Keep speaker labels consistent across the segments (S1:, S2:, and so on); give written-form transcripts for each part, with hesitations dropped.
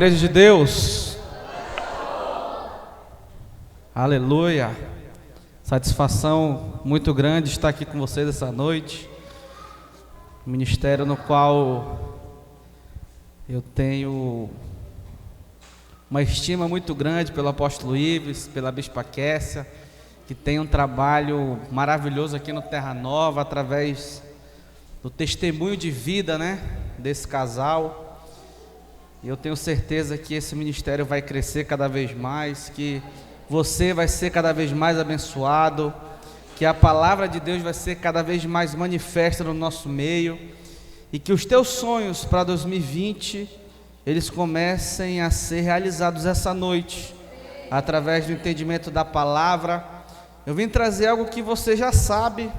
S1: Igreja de Deus. Aleluia. Satisfação muito grande estar aqui com vocês essa noite. Um ministério no qual eu tenho uma estima muito grande pelo apóstolo Ives, pela bispa Kessia, que tem um trabalho maravilhoso aqui no Terra Nova, através do testemunho de vida, desse casal. E eu tenho certeza que esse ministério vai crescer cada vez mais, que você vai ser cada vez mais abençoado, que a palavra de Deus vai ser cada vez mais manifesta no nosso meio, e que os teus sonhos para 2020, eles comecem a ser realizados essa noite, através do entendimento da palavra. Eu vim trazer algo que você já sabe,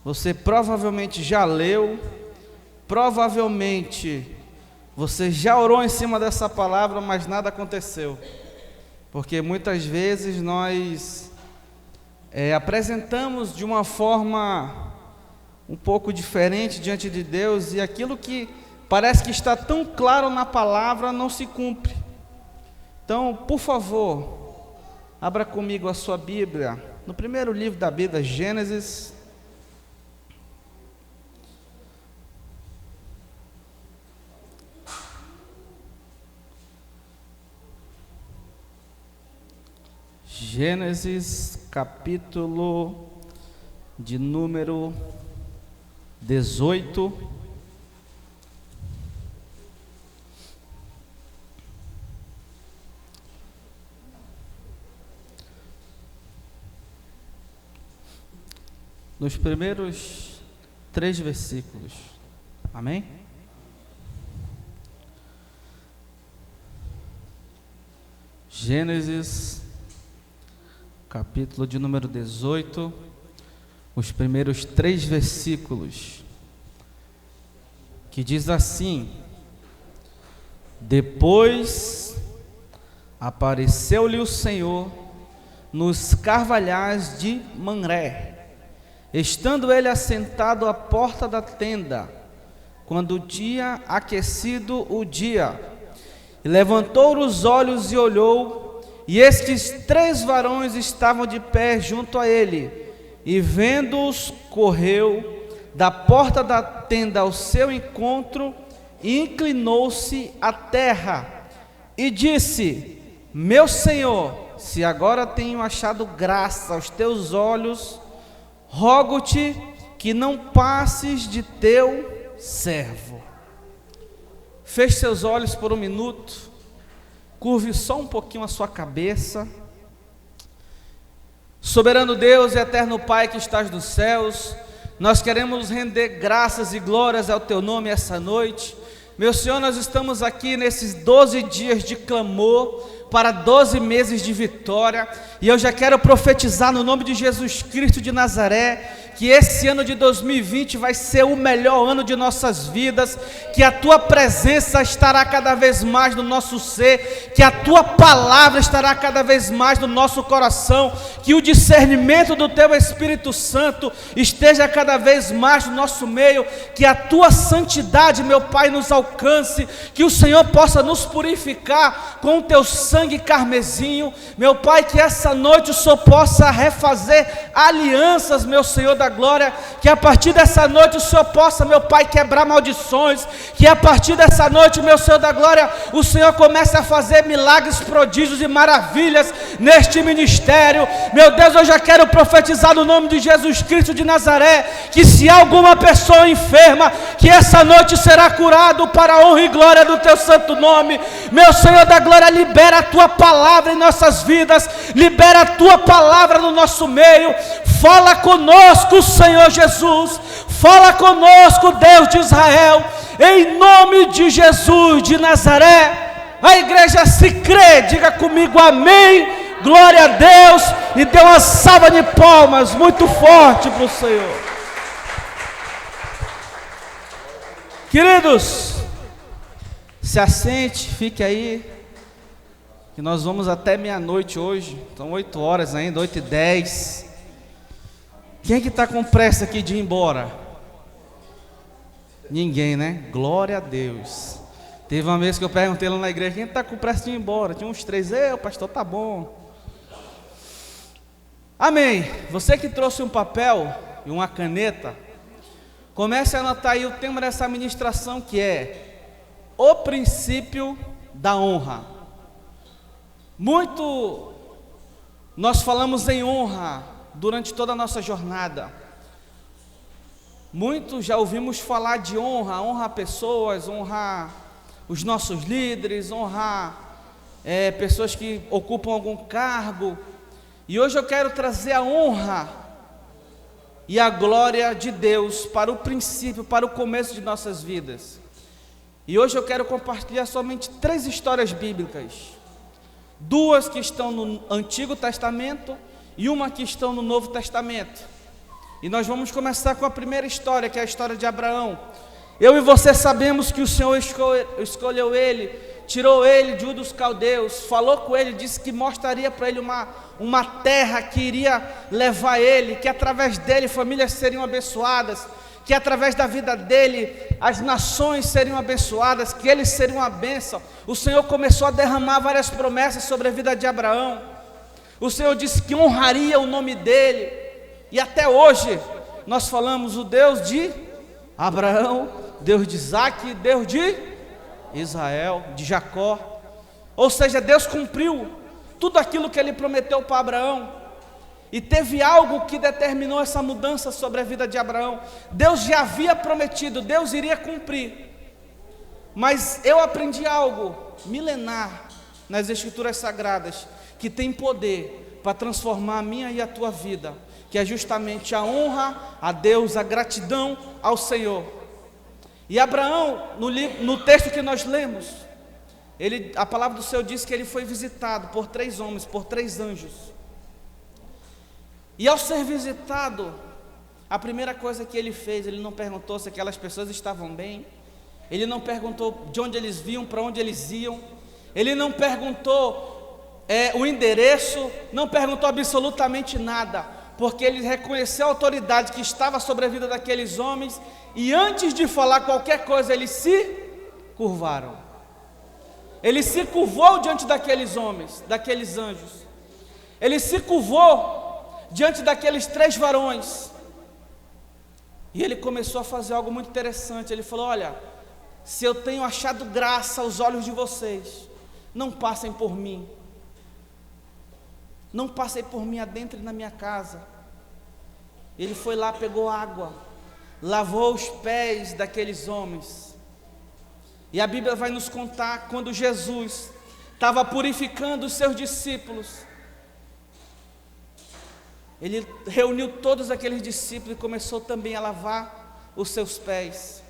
S1: você provavelmente já leu, provavelmente você já orou em cima dessa palavra, mas nada aconteceu, porque muitas vezes nós apresentamos de uma forma um pouco diferente diante de Deus, e aquilo que parece que está tão claro na palavra não se cumpre. Então, por favor, abra comigo a sua Bíblia, no primeiro livro da Bíblia, Gênesis. Gênesis, capítulo de número 18. Nos primeiros 3 versículos. Amém? Gênesis, capítulo de número 18, os primeiros 3 versículos, que diz assim: Depois apareceu-lhe o Senhor nos carvalhais de Mamré, estando ele assentado à porta da tenda, quando tinha aquecido o dia, e levantou os olhos e olhou, e estes 3 varões estavam de pé junto a ele, e vendo-os, correu da porta da tenda ao seu encontro, e inclinou-se à terra, e disse: Meu Senhor, se agora tenho achado graça aos teus olhos, rogo-te que não passes de teu servo. Feche seus olhos por um minuto. Curve só um pouquinho a sua cabeça. Soberano Deus e eterno Pai que estás nos céus, nós queremos render graças e glórias ao teu nome essa noite. Meu Senhor, nós estamos aqui nesses 12 dias de clamor, para 12 meses de vitória, e eu já quero profetizar no nome de Jesus Cristo de Nazaré, que esse ano de 2020 vai ser o melhor ano de nossas vidas, que a tua presença estará cada vez mais no nosso ser, que a tua palavra estará cada vez mais no nosso coração, que o discernimento do teu Espírito Santo esteja cada vez mais no nosso meio, que a tua santidade, meu Pai, nos alcance, que o Senhor possa nos purificar com o teu sangue carmesinho, meu Pai, que essa noite o Senhor possa refazer alianças, meu Senhor da glória, que a partir dessa noite o Senhor possa, meu Pai, quebrar maldições, que a partir dessa noite, meu Senhor da glória, o Senhor comece a fazer milagres, prodígios e maravilhas neste ministério. Meu Deus, eu já quero profetizar no nome de Jesus Cristo de Nazaré, que se há alguma pessoa enferma, que essa noite será curado para a honra e glória do teu santo nome. Meu Senhor da glória, libera a tua palavra em nossas vidas, libera a tua palavra no nosso meio. Fala conosco, Senhor Jesus, fala conosco, Deus de Israel, em nome de Jesus de Nazaré. A igreja se crê, diga comigo amém, glória a Deus, e dê uma salva de palmas muito forte para o Senhor. Queridos, se assente, fique aí, que nós vamos até meia-noite hoje, são 8 horas ainda, 8h10. Quem é que está com pressa aqui de ir embora? Ninguém, né? Glória a Deus. Teve uma vez que eu perguntei lá na igreja, quem está com pressa de ir embora? Tinha uns 3, o pastor tá bom. Amém. Você que trouxe um papel e uma caneta, comece a anotar aí o tema dessa ministração, que é o princípio da honra. Muito nós falamos em honra durante toda a nossa jornada. Muito já ouvimos falar de honra, honrar pessoas, honrar os nossos líderes, honrar pessoas que ocupam algum cargo. E hoje eu quero trazer a honra e a glória de Deus para o princípio, para o começo de nossas vidas. E hoje eu quero compartilhar somente 3 histórias bíblicas. 2 que estão no Antigo Testamento e uma que estão no Novo Testamento. E nós vamos começar com a primeira história, que é a história de Abraão. Eu e você sabemos que o Senhor escolheu ele, tirou ele de Ur dos Caldeus, falou com ele, disse que mostraria para ele uma terra que iria levar ele, que através dele famílias seriam abençoadas, que através da vida dele as nações seriam abençoadas, que ele seria uma bênção. O Senhor começou a derramar várias promessas sobre a vida de Abraão. O Senhor disse que honraria o nome dele, e até hoje nós falamos o Deus de Abraão, Deus de Isaac, Deus de Israel, de Jacó. Ou seja, Deus cumpriu tudo aquilo que ele prometeu para Abraão. E teve algo que determinou essa mudança sobre a vida de Abraão. Deus já havia prometido, Deus iria cumprir. Mas eu aprendi algo milenar nas Escrituras Sagradas, que tem poder para transformar a minha e a tua vida, que é justamente a honra a Deus, a gratidão ao Senhor. E Abraão, no texto que nós lemos, a palavra do Senhor diz que ele foi visitado por 3 homens, por 3 anjos. E ao ser visitado, a primeira coisa que ele fez, ele não perguntou se aquelas pessoas estavam bem, ele não perguntou de onde eles vinham, para onde eles iam, ele não perguntou o endereço, não perguntou absolutamente nada, porque ele reconheceu a autoridade que estava sobre a vida daqueles homens, e antes de falar qualquer coisa, eles se curvaram. Ele se curvou diante daqueles homens, daqueles anjos. Ele se curvou diante daqueles 3 varões. E ele começou a fazer algo muito interessante. Ele falou: olha, se eu tenho achado graça aos olhos de vocês, não passem por mim. Não passem por mim, adentrem na minha casa. Ele foi lá, pegou água, lavou os pés daqueles homens. E a Bíblia vai nos contar quando Jesus estava purificando os seus discípulos. Ele reuniu todos aqueles discípulos e começou também a lavar os seus pés.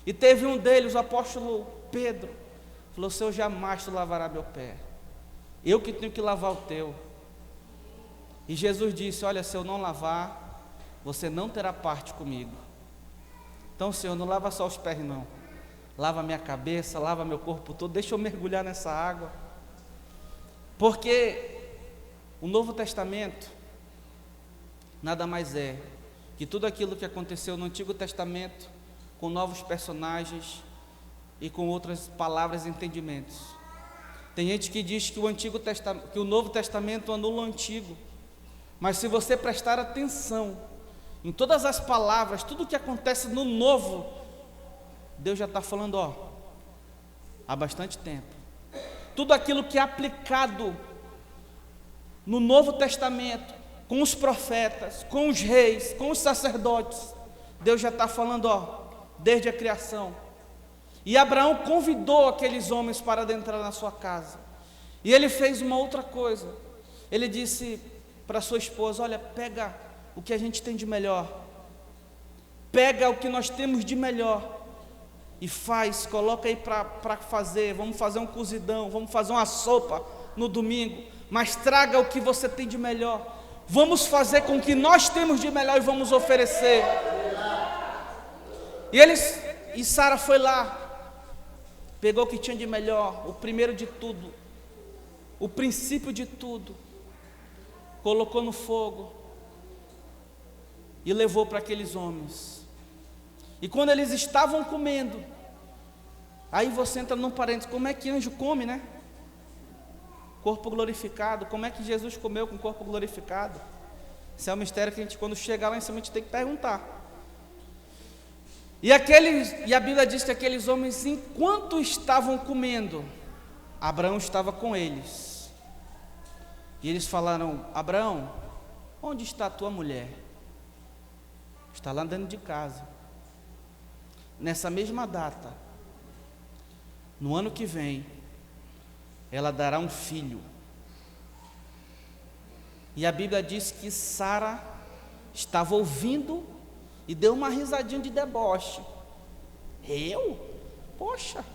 S1: E teve um deles, o apóstolo Pedro, falou: Senhor, jamais tu lavará meu pé, eu que tenho que lavar o teu. E Jesus disse: olha, se eu não lavar, você não terá parte comigo. Então, Senhor, não lava só os pés não, lava minha cabeça, lava meu corpo todo, deixa eu mergulhar nessa água. Porque o Novo Testamento nada mais é que tudo aquilo que aconteceu no Antigo Testamento, com novos personagens e com outras palavras e entendimentos. Tem gente que diz que o Novo Testamento anula o Antigo, mas se você prestar atenção em todas as palavras, tudo que acontece no Novo, Deus já está falando há bastante tempo. Tudo aquilo que é aplicado no Novo Testamento, com os profetas, com os reis, com os sacerdotes, Deus já está falando desde a criação. E Abraão convidou aqueles homens para adentrar na sua casa. E ele fez uma outra coisa. Ele disse para sua esposa: olha, pega o que a gente tem de melhor, pega o que nós temos de melhor e coloca aí para fazer. Vamos fazer um cozidão, vamos fazer uma sopa no domingo, mas traga o que você tem de melhor. Vamos fazer com o que nós temos de melhor e vamos oferecer. E Sara foi lá, pegou o que tinha de melhor, o primeiro de tudo, o princípio de tudo, colocou no fogo e levou para aqueles homens. E quando eles estavam comendo, Aí você entra num parênteses, como é que anjo come, né? Corpo glorificado, como é que Jesus comeu com corpo glorificado? Esse é um mistério que a gente, quando chegar lá em cima, a gente tem que perguntar. E a Bíblia diz que aqueles homens, enquanto estavam comendo, Abraão estava com eles. E eles falaram: Abraão, onde está a tua mulher? Está lá dentro de casa. Nessa mesma data, no ano que vem, ela dará um filho. E a Bíblia diz que Sara estava ouvindo e deu uma risadinha de deboche. Eu? Poxa,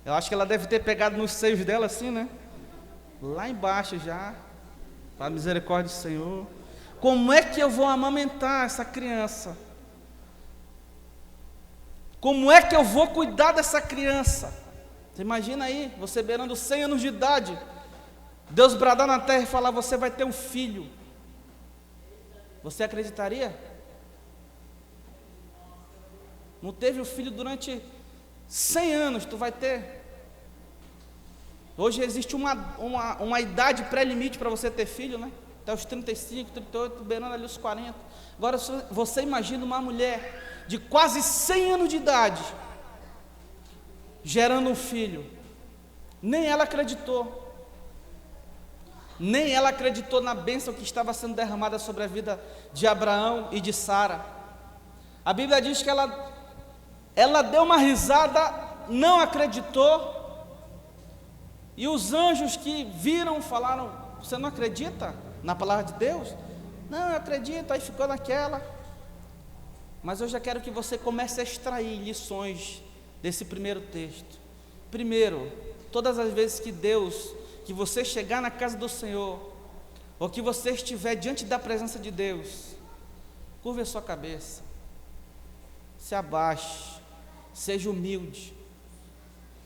S1: eu acho que ela deve ter pegado nos seios dela assim, né? Lá embaixo já, para a misericórdia do Senhor. Como é que eu vou amamentar essa criança? Como é que eu vou cuidar dessa criança? Você imagina aí, você beirando 100 anos de idade, Deus bradar na terra e falar: você vai ter um filho. Você acreditaria? Não teve o filho durante 100 anos, tu vai ter. Hoje existe uma idade pré-limite para você ter filho, né? Até os 35, 38, beirando ali os 40. Agora você imagina uma mulher de quase 100 anos de idade, gerando um filho. Nem ela acreditou. Nem ela acreditou na bênção que estava sendo derramada sobre a vida de Abraão e de Sara. A Bíblia diz que ela deu uma risada, não acreditou. E os anjos que viram falaram: você não acredita na palavra de Deus? Não, eu acredito. Aí ficou naquela. Mas eu já quero que você comece a extrair lições desse primeiro texto. Primeiro, todas as vezes que você chegar na casa do Senhor, ou que você estiver diante da presença de Deus, curve a sua cabeça, se abaixe, seja humilde,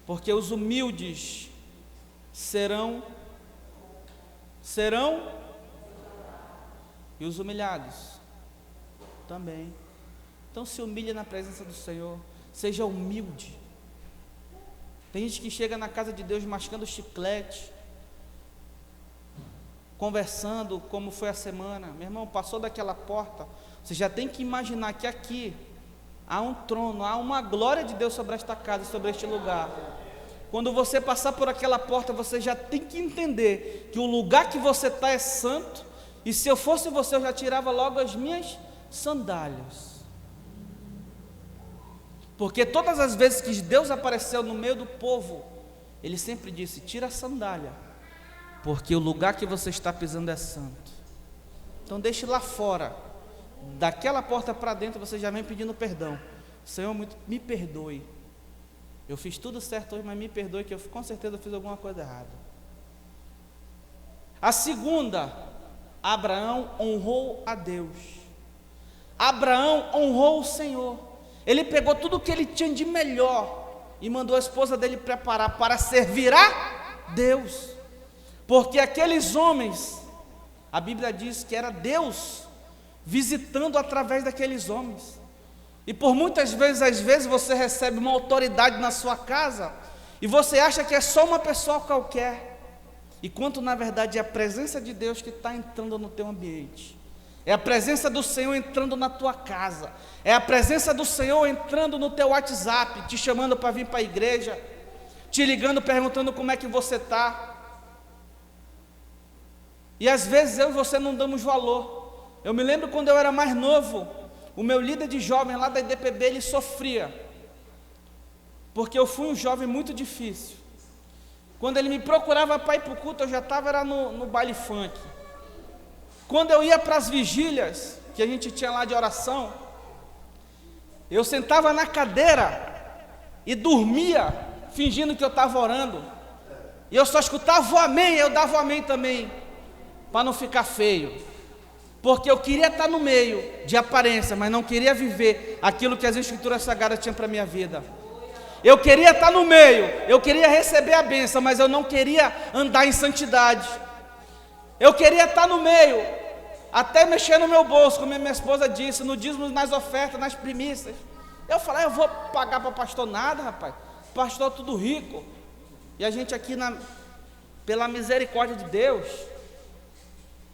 S1: porque os humildes serão e os humilhados também. Então se humilhe na presença do Senhor, seja humilde. Tem gente que chega na casa de Deus mascando chiclete, conversando como foi a semana. Meu irmão, passou daquela porta, você já tem que imaginar que aqui há um trono, há uma glória de Deus sobre esta casa, sobre este lugar. Quando você passar por aquela porta, você já tem que entender que o lugar que você está é santo. E se eu fosse você, eu já tirava logo as minhas sandálias. Porque todas as vezes que Deus apareceu no meio do povo, Ele sempre disse: tira a sandália, porque o lugar que você está pisando é santo. Então deixe lá fora, daquela porta para dentro, você já vem pedindo perdão. Senhor, me perdoe. Eu fiz tudo certo hoje, mas me perdoe, que eu com certeza fiz alguma coisa errada. A segunda, Abraão honrou a Deus. Abraão honrou o Senhor. Ele pegou tudo o que ele tinha de melhor e mandou a esposa dele preparar para servir a Deus. Porque aqueles homens, a Bíblia diz que era Deus visitando através daqueles homens. E por muitas vezes, às vezes você recebe uma autoridade na sua casa e você acha que é só uma pessoa qualquer, enquanto na verdade é a presença de Deus que está entrando no teu ambiente. É a presença do Senhor entrando na tua casa. É a presença do Senhor entrando no teu WhatsApp, te chamando para vir para a igreja, te ligando, perguntando como é que você está. E às vezes eu e você não damos valor. Eu me lembro quando eu era mais novo, o meu líder de jovem lá da IDPB, ele sofria, porque eu fui um jovem muito difícil. Quando ele me procurava para ir para o culto, eu já estava no baile funk. Quando eu ia para as vigílias, que a gente tinha lá de oração, eu sentava na cadeira e dormia, fingindo que eu estava orando, e eu só escutava o amém, eu dava o amém também, para não ficar feio. Porque eu queria estar no meio de aparência, mas não queria viver aquilo que as Escrituras Sagradas tinham para a minha vida. Eu queria estar no meio, eu queria receber a bênção, mas eu não queria andar em santidade. Eu queria estar no meio, até mexer no meu bolso, como a minha esposa disse, no dízimo, nas ofertas, nas primícias. Eu falei: eu vou pagar para pastor nada, rapaz. pastor tudo rico, e a gente aqui, pela misericórdia de Deus,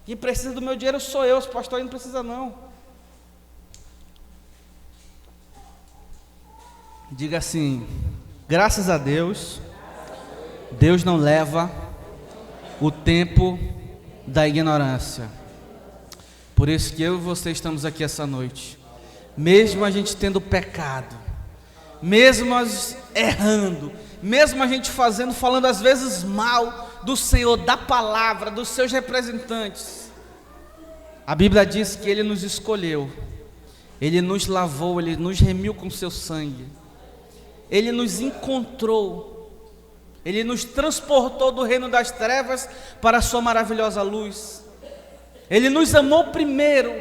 S1: quem precisa do meu dinheiro sou eu, os pastores não precisam não. Diga assim: graças a Deus, Deus não leva o tempo da ignorância. Por isso que eu e você estamos aqui essa noite, mesmo a gente tendo pecado, mesmo nós errando, mesmo a gente falando às vezes mal do Senhor, da palavra, dos seus representantes, a Bíblia diz que Ele nos escolheu, Ele nos lavou, Ele nos remiu com seu sangue, Ele nos encontrou, Ele nos transportou do reino das trevas para a sua maravilhosa luz. Ele nos amou primeiro,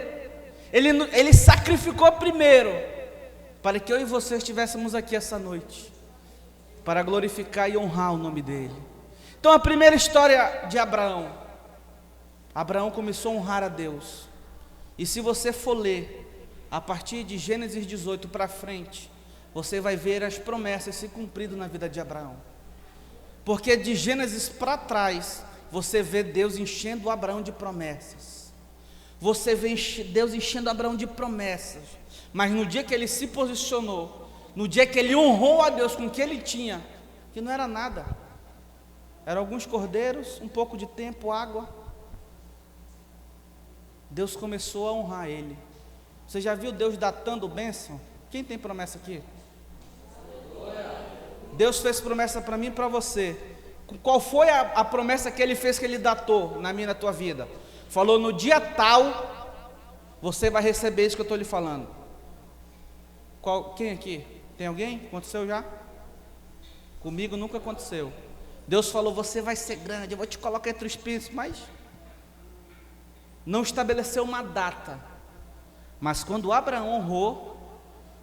S1: Ele sacrificou primeiro, para que eu e você estivéssemos aqui essa noite, para glorificar e honrar o nome dEle. Então a primeira história de Abraão, Abraão começou a honrar a Deus, e se você for ler, a partir de Gênesis 18 para frente, você vai ver as promessas se cumprindo na vida de Abraão, porque de Gênesis para trás, você vê Deus enchendo Abraão de promessas, você vê Deus enchendo Abraão de promessas, mas no dia que ele se posicionou, no dia que ele honrou a Deus com o que ele tinha, que não era nada, eram alguns cordeiros, um pouco de tempo, água, Deus começou a honrar ele. Você já viu Deus datando bênção? Quem tem promessa aqui? Deus fez promessa para mim e para você. Qual foi a promessa que Ele fez, que Ele datou na minha e na tua vida? Falou: no dia tal, você vai receber isso que eu estou lhe falando. Quem aqui? Tem alguém? Aconteceu já? Comigo nunca aconteceu. Deus falou: você vai ser grande, eu vou te colocar entre os príncipes, mas não estabeleceu uma data. Mas quando Abraão honrou,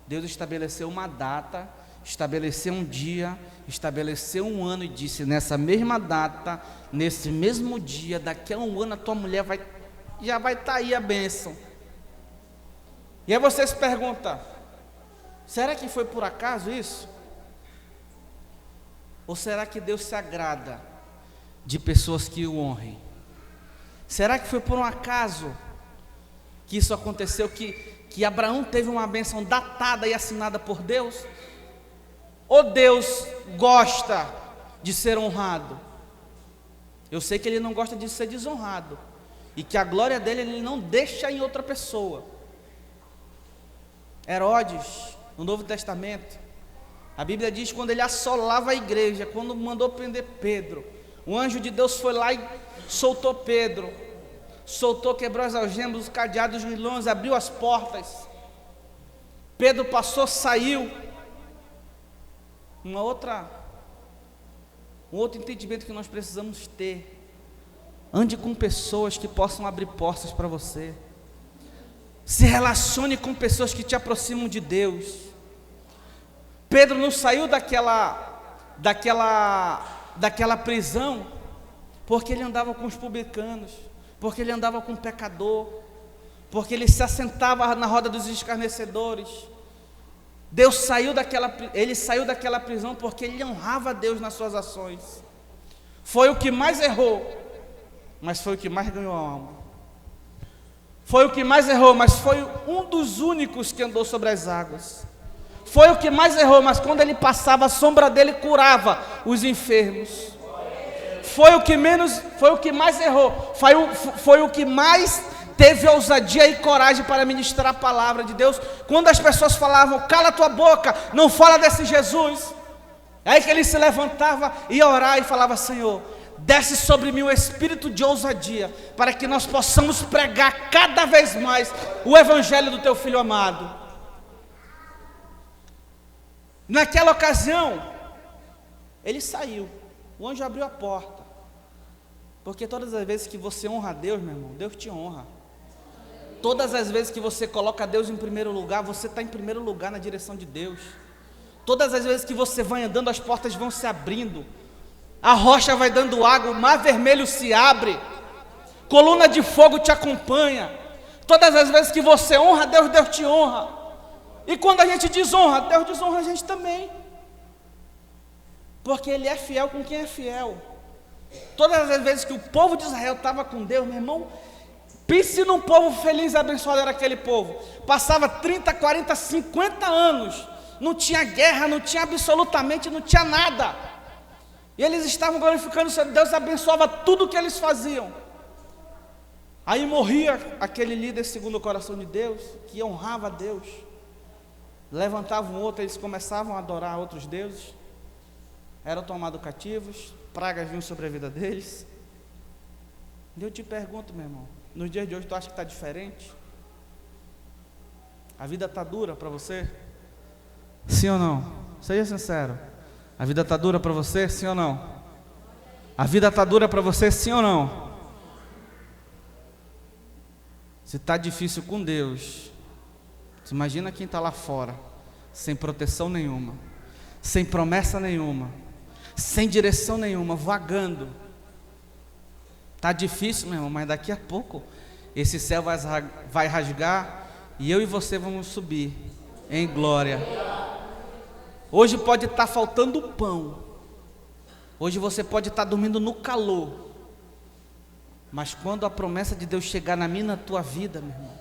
S1: Deus estabeleceu uma data, estabeleceu um dia, estabeleceu um ano e disse: nessa mesma data, nesse mesmo dia, daqui a um ano a tua mulher já vai estar aí a bênção. E aí você se pergunta: será que foi por acaso isso? Ou será que Deus se agrada de pessoas que o honrem? Será que foi por um acaso que isso aconteceu, que Abraão teve uma bênção datada e assinada por Deus? Ou Deus gosta de ser honrado? Eu sei que Ele não gosta de ser desonrado, e que a glória dele Ele não deixa em outra pessoa. Herodes, no Novo Testamento, a Bíblia diz que quando ele assolava a igreja, quando mandou prender Pedro, o anjo de Deus foi lá e soltou Pedro, quebrou as algemas, os cadeados, os grilhões, abriu as portas. Pedro passou, saiu. Um outro entendimento que nós precisamos ter: ande com pessoas que possam abrir portas para você, se relacione com pessoas que te aproximam de Deus. Pedro não saiu daquela prisão porque ele andava com os publicanos, porque ele andava com o pecador, porque ele se assentava na roda dos escarnecedores. Ele saiu daquela prisão porque ele honrava a Deus nas suas ações. Foi o que mais errou, mas foi o que mais ganhou a alma. Foi o que mais errou, mas foi um dos únicos que andou sobre as águas. Foi o que mais errou, mas quando ele passava, a sombra dele curava os enfermos. Foi o que mais errou, foi o que mais teve ousadia e coragem para ministrar a palavra de Deus. Quando as pessoas falavam: cala tua boca, não fala desse Jesus, é aí que ele se levantava e ia orar e falava: Senhor, desce sobre mim o espírito de ousadia, para que nós possamos pregar cada vez mais o evangelho do teu filho amado. Naquela ocasião, ele saiu, o anjo abriu a porta, porque todas as vezes que você honra a Deus, meu irmão, Deus te honra. Todas as vezes que você coloca Deus em primeiro lugar, você está em primeiro lugar na direção de Deus. Todas as vezes que você vai andando, as portas vão se abrindo, a rocha vai dando água, o mar vermelho se abre, coluna de fogo te acompanha. Todas as vezes que você honra Deus, Deus te honra. E quando a gente desonra, Deus desonra a gente também. porque Ele é fiel com quem é fiel. Todas as vezes que o povo de Israel estava com Deus, meu irmão, pense num povo feliz e abençoado era aquele povo. Passava 30, 40, 50 anos, não tinha guerra, não tinha absolutamente, não tinha nada. E eles estavam glorificando o Senhor, Deus abençoava tudo o que eles faziam. Aí morria aquele líder segundo o coração de Deus, que honrava a Deus. Levantavam outro, eles começavam a adorar outros deuses. Eram tomados cativos, pragas vinham sobre a vida deles. E eu te pergunto, meu irmão, nos dias de hoje tu acha que está diferente? A vida está dura para você? Sim ou não? Seja sincero. A vida está dura para você? Sim ou não? A vida está dura para você? Sim ou não? Se está difícil com Deus, você imagina quem está lá fora, sem proteção nenhuma, sem promessa nenhuma, sem direção nenhuma, vagando. Está difícil, meu irmão, mas daqui a pouco esse céu vai rasgar e eu e você vamos subir em glória. Hoje pode estar faltando pão, hoje você pode estar dormindo no calor, mas quando a promessa de Deus chegar na minha e na tua vida, meu irmão,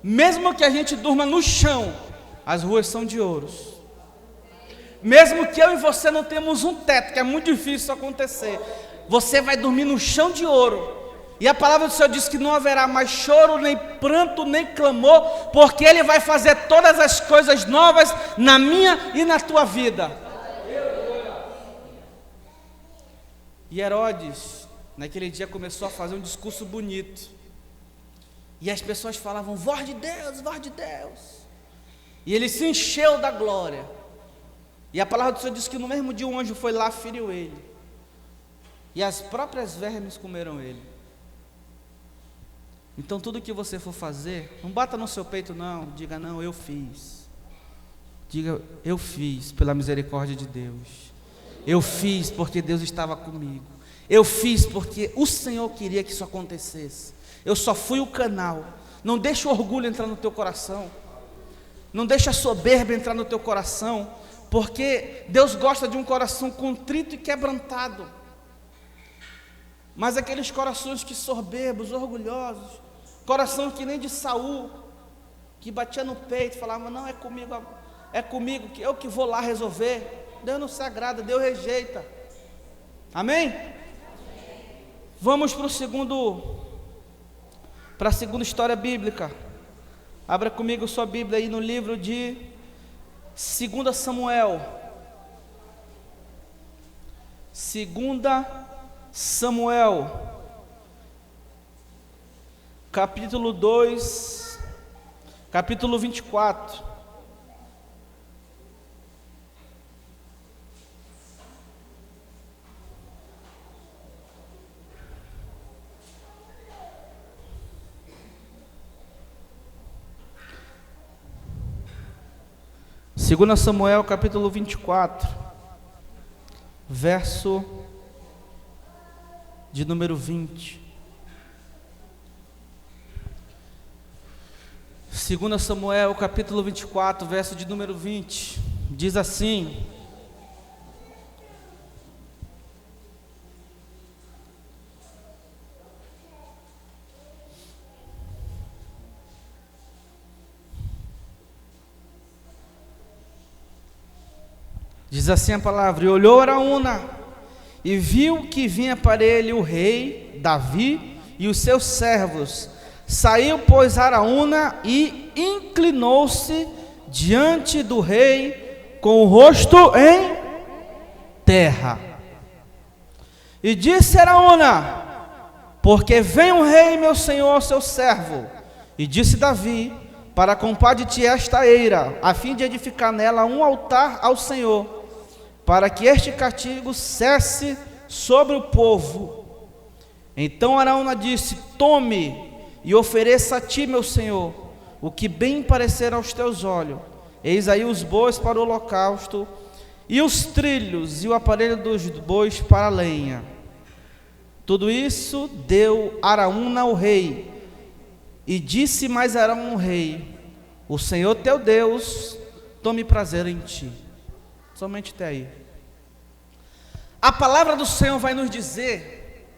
S1: mesmo que a gente durma no chão, as ruas são de ouros. Mesmo que eu e você não temos um teto, que é muito difícil isso acontecer, você vai dormir no chão de ouro. E a palavra do Senhor diz que não haverá mais choro, nem pranto, nem clamor, porque Ele vai fazer todas as coisas novas na minha e na tua vida. E Herodes, naquele dia, começou a fazer um discurso bonito. E as pessoas falavam, voz de Deus, voz de Deus. E ele se encheu da glória. E a palavra do Senhor diz que no mesmo dia um anjo foi lá, feriu ele. E as próprias vermes comeram ele. Então tudo que você for fazer, não bata no seu peito não, diga não, eu fiz. Diga, eu fiz pela misericórdia de Deus. Eu fiz porque Deus estava comigo. Eu fiz porque o Senhor queria que isso acontecesse. Eu só fui o canal. Não deixa o orgulho entrar no teu coração. Não deixa a soberba entrar no teu coração. Porque Deus gosta de um coração contrito e quebrantado. Mas aqueles corações que soberbos, orgulhosos, coração que nem de Saul, que batia no peito e falava, não, é comigo, que eu que vou lá resolver. Deus não se agrada, Deus rejeita. Amém? Vamos para a segunda história bíblica. Abra comigo sua Bíblia aí no livro de 2 Samuel. 2 Samuel, capítulo 2, capítulo 24. Segunda Samuel, capítulo 24, verso de número 20. 2 Samuel, capítulo 24, verso de número 20, diz assim: diz assim a palavra: e olhou Araúna, e viu que vinha para ele o rei Davi e os seus servos. Saiu, pois, Araúna e inclinou-se diante do rei com o rosto em terra. E disse Araúna: porque vem o rei meu senhor, seu servo. E disse Davi: para comprar de ti esta eira, a fim de edificar nela um altar ao Senhor, para que este castigo cesse sobre o povo. Então Araúna disse: tome e ofereça a ti, meu senhor, o que bem parecer aos teus olhos. Eis aí os bois para o holocausto, e os trilhos e o aparelho dos bois para a lenha. Tudo isso deu Araúna ao rei. E disse mais Araúna ao rei: o Senhor teu Deus tome prazer em ti. Somente até aí. A palavra do Senhor vai nos dizer,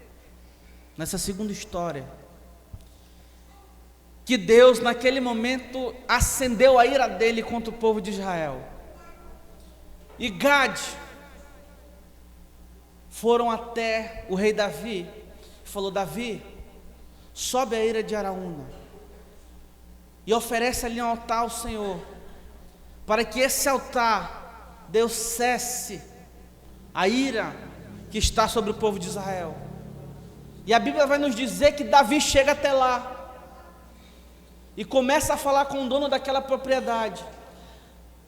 S1: nessa segunda história, que Deus naquele momento acendeu a ira dele contra o povo de Israel. E Gade foram até o rei Davi e falou: Davi, sobe a ira de Araúna e oferece ali um altar ao Senhor, para que esse altar Deus cesse a ira que está sobre o povo de Israel. E a Bíblia vai nos dizer que Davi chega até lá e começa a falar com o dono daquela propriedade.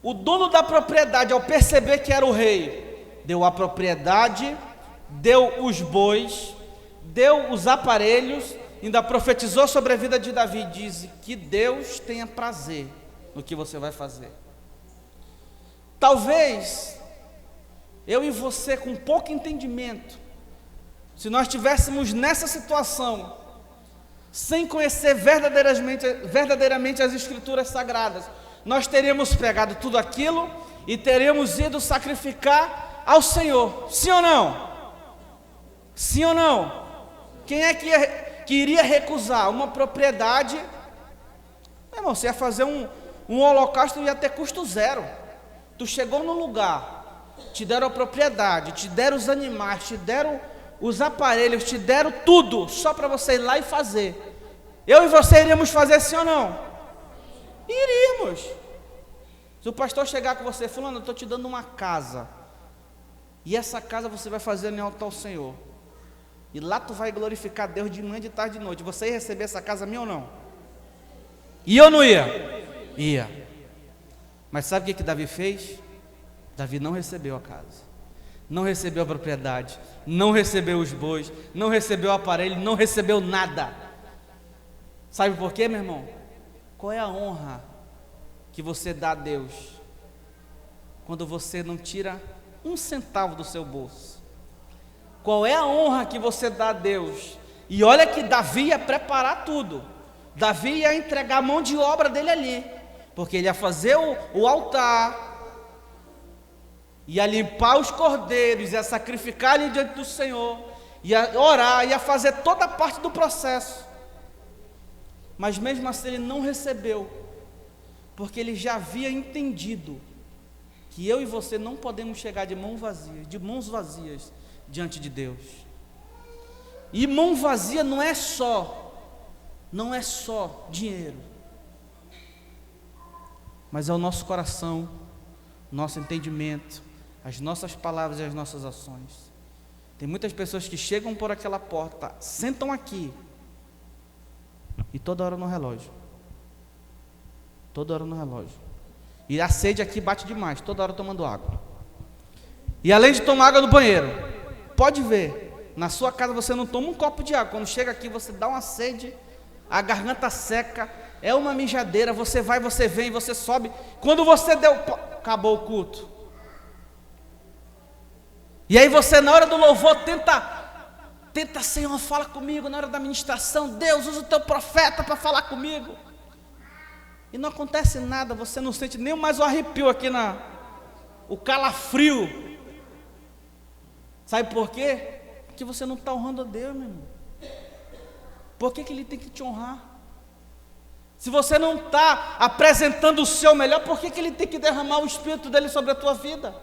S1: O dono da propriedade, ao perceber que era o rei, deu a propriedade, deu os bois, deu os aparelhos, ainda profetizou sobre a vida de Davi, diz que Deus tenha prazer no que você vai fazer. Talvez eu e você, com pouco entendimento, se nós estivéssemos nessa situação, sem conhecer verdadeiramente as Escrituras Sagradas, nós teríamos pegado tudo aquilo e teríamos ido sacrificar ao Senhor. Sim ou não? Sim ou não? Quem é que iria recusar uma propriedade? Meu irmão, você ia fazer um holocausto e ia ter custo zero. Tu chegou no lugar, te deram a propriedade, te deram os animais, te deram os aparelhos, te deram tudo, só para você ir lá e fazer. Eu e você iríamos fazer, sim ou não? Iríamos. Se o pastor chegar com você: fulano, eu estou te dando uma casa, e essa casa você vai fazer em altar ao Senhor, e lá tu vai glorificar Deus de manhã, de tarde e de noite, você ia receber essa casa minha ou não? Ia ou não ia? Ia. Mas sabe o que Davi fez? Davi não recebeu a casa, não recebeu a propriedade, não recebeu os bois, não recebeu o aparelho, não recebeu nada. Sabe por quê, meu irmão? Qual é a honra que você dá a Deus quando você não tira um centavo do seu bolso? Qual é a honra que você dá a Deus? E olha que Davi ia preparar tudo. Davi ia entregar a mão de obra dele ali, porque ele ia fazer o altar, ia limpar os cordeiros, ia sacrificar ali diante do Senhor, ia orar, ia fazer toda a parte do processo. Mas mesmo assim ele não recebeu, porque ele já havia entendido que eu e você não podemos chegar de mãos vazias diante de Deus. E mão vazia não é só dinheiro, mas é o nosso coração, nosso entendimento, as nossas palavras e as nossas ações. Tem muitas pessoas que chegam por aquela porta, sentam aqui, e toda hora no relógio. Toda hora no relógio. E a sede aqui bate demais, toda hora tomando água. E além de tomar água no banheiro, pode ver, na sua casa você não toma um copo de água. Quando chega aqui você dá uma sede, a garganta seca, é uma mijadeira, você vai, você vem, você sobe. Quando você deu, acabou o culto. E aí você na hora do louvor tenta, Senhor, fala comigo na hora da ministração. Deus, usa o teu profeta para falar comigo. E não acontece nada, você não sente nem mais o arrepio aqui o calafrio. Sabe por quê? Porque você não está honrando a Deus, meu irmão. Por que Ele tem que te honrar? Se você não está apresentando o seu melhor, por que Ele tem que derramar o Espírito dele sobre a tua vida?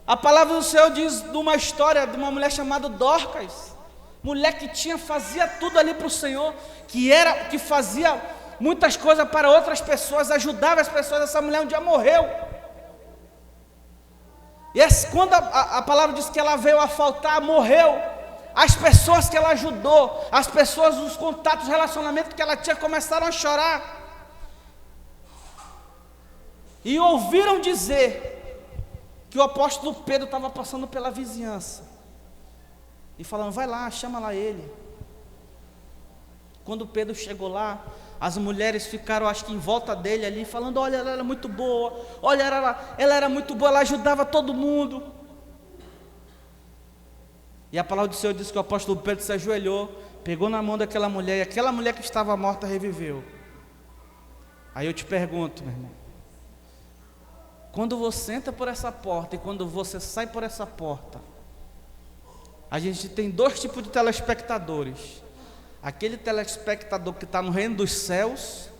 S1: A palavra do Senhor diz de uma história de uma mulher chamada Dorcas, mulher que fazia tudo ali para o Senhor, que fazia muitas coisas para outras pessoas, ajudava as pessoas. Essa mulher um dia morreu, e quando a palavra diz que ela veio a faltar, morreu, as pessoas que ela ajudou, as pessoas, os contatos, relacionamentos que ela tinha, começaram a chorar, e ouviram dizer que o apóstolo Pedro estava passando pela vizinhança, e falando: vai lá, chama lá ele. Quando Pedro chegou lá, as mulheres ficaram, acho que em volta dele ali, falando: olha, ela era muito boa, olha, ela era muito boa, ela ajudava todo mundo. E a palavra do Senhor diz que o apóstolo Pedro se ajoelhou, pegou na mão daquela mulher, e aquela mulher que estava morta reviveu. Aí eu te pergunto, meu irmão, quando você entra por essa porta e quando você sai por essa porta, a gente tem dois tipos de telespectadores: aquele telespectador que está no reino dos céus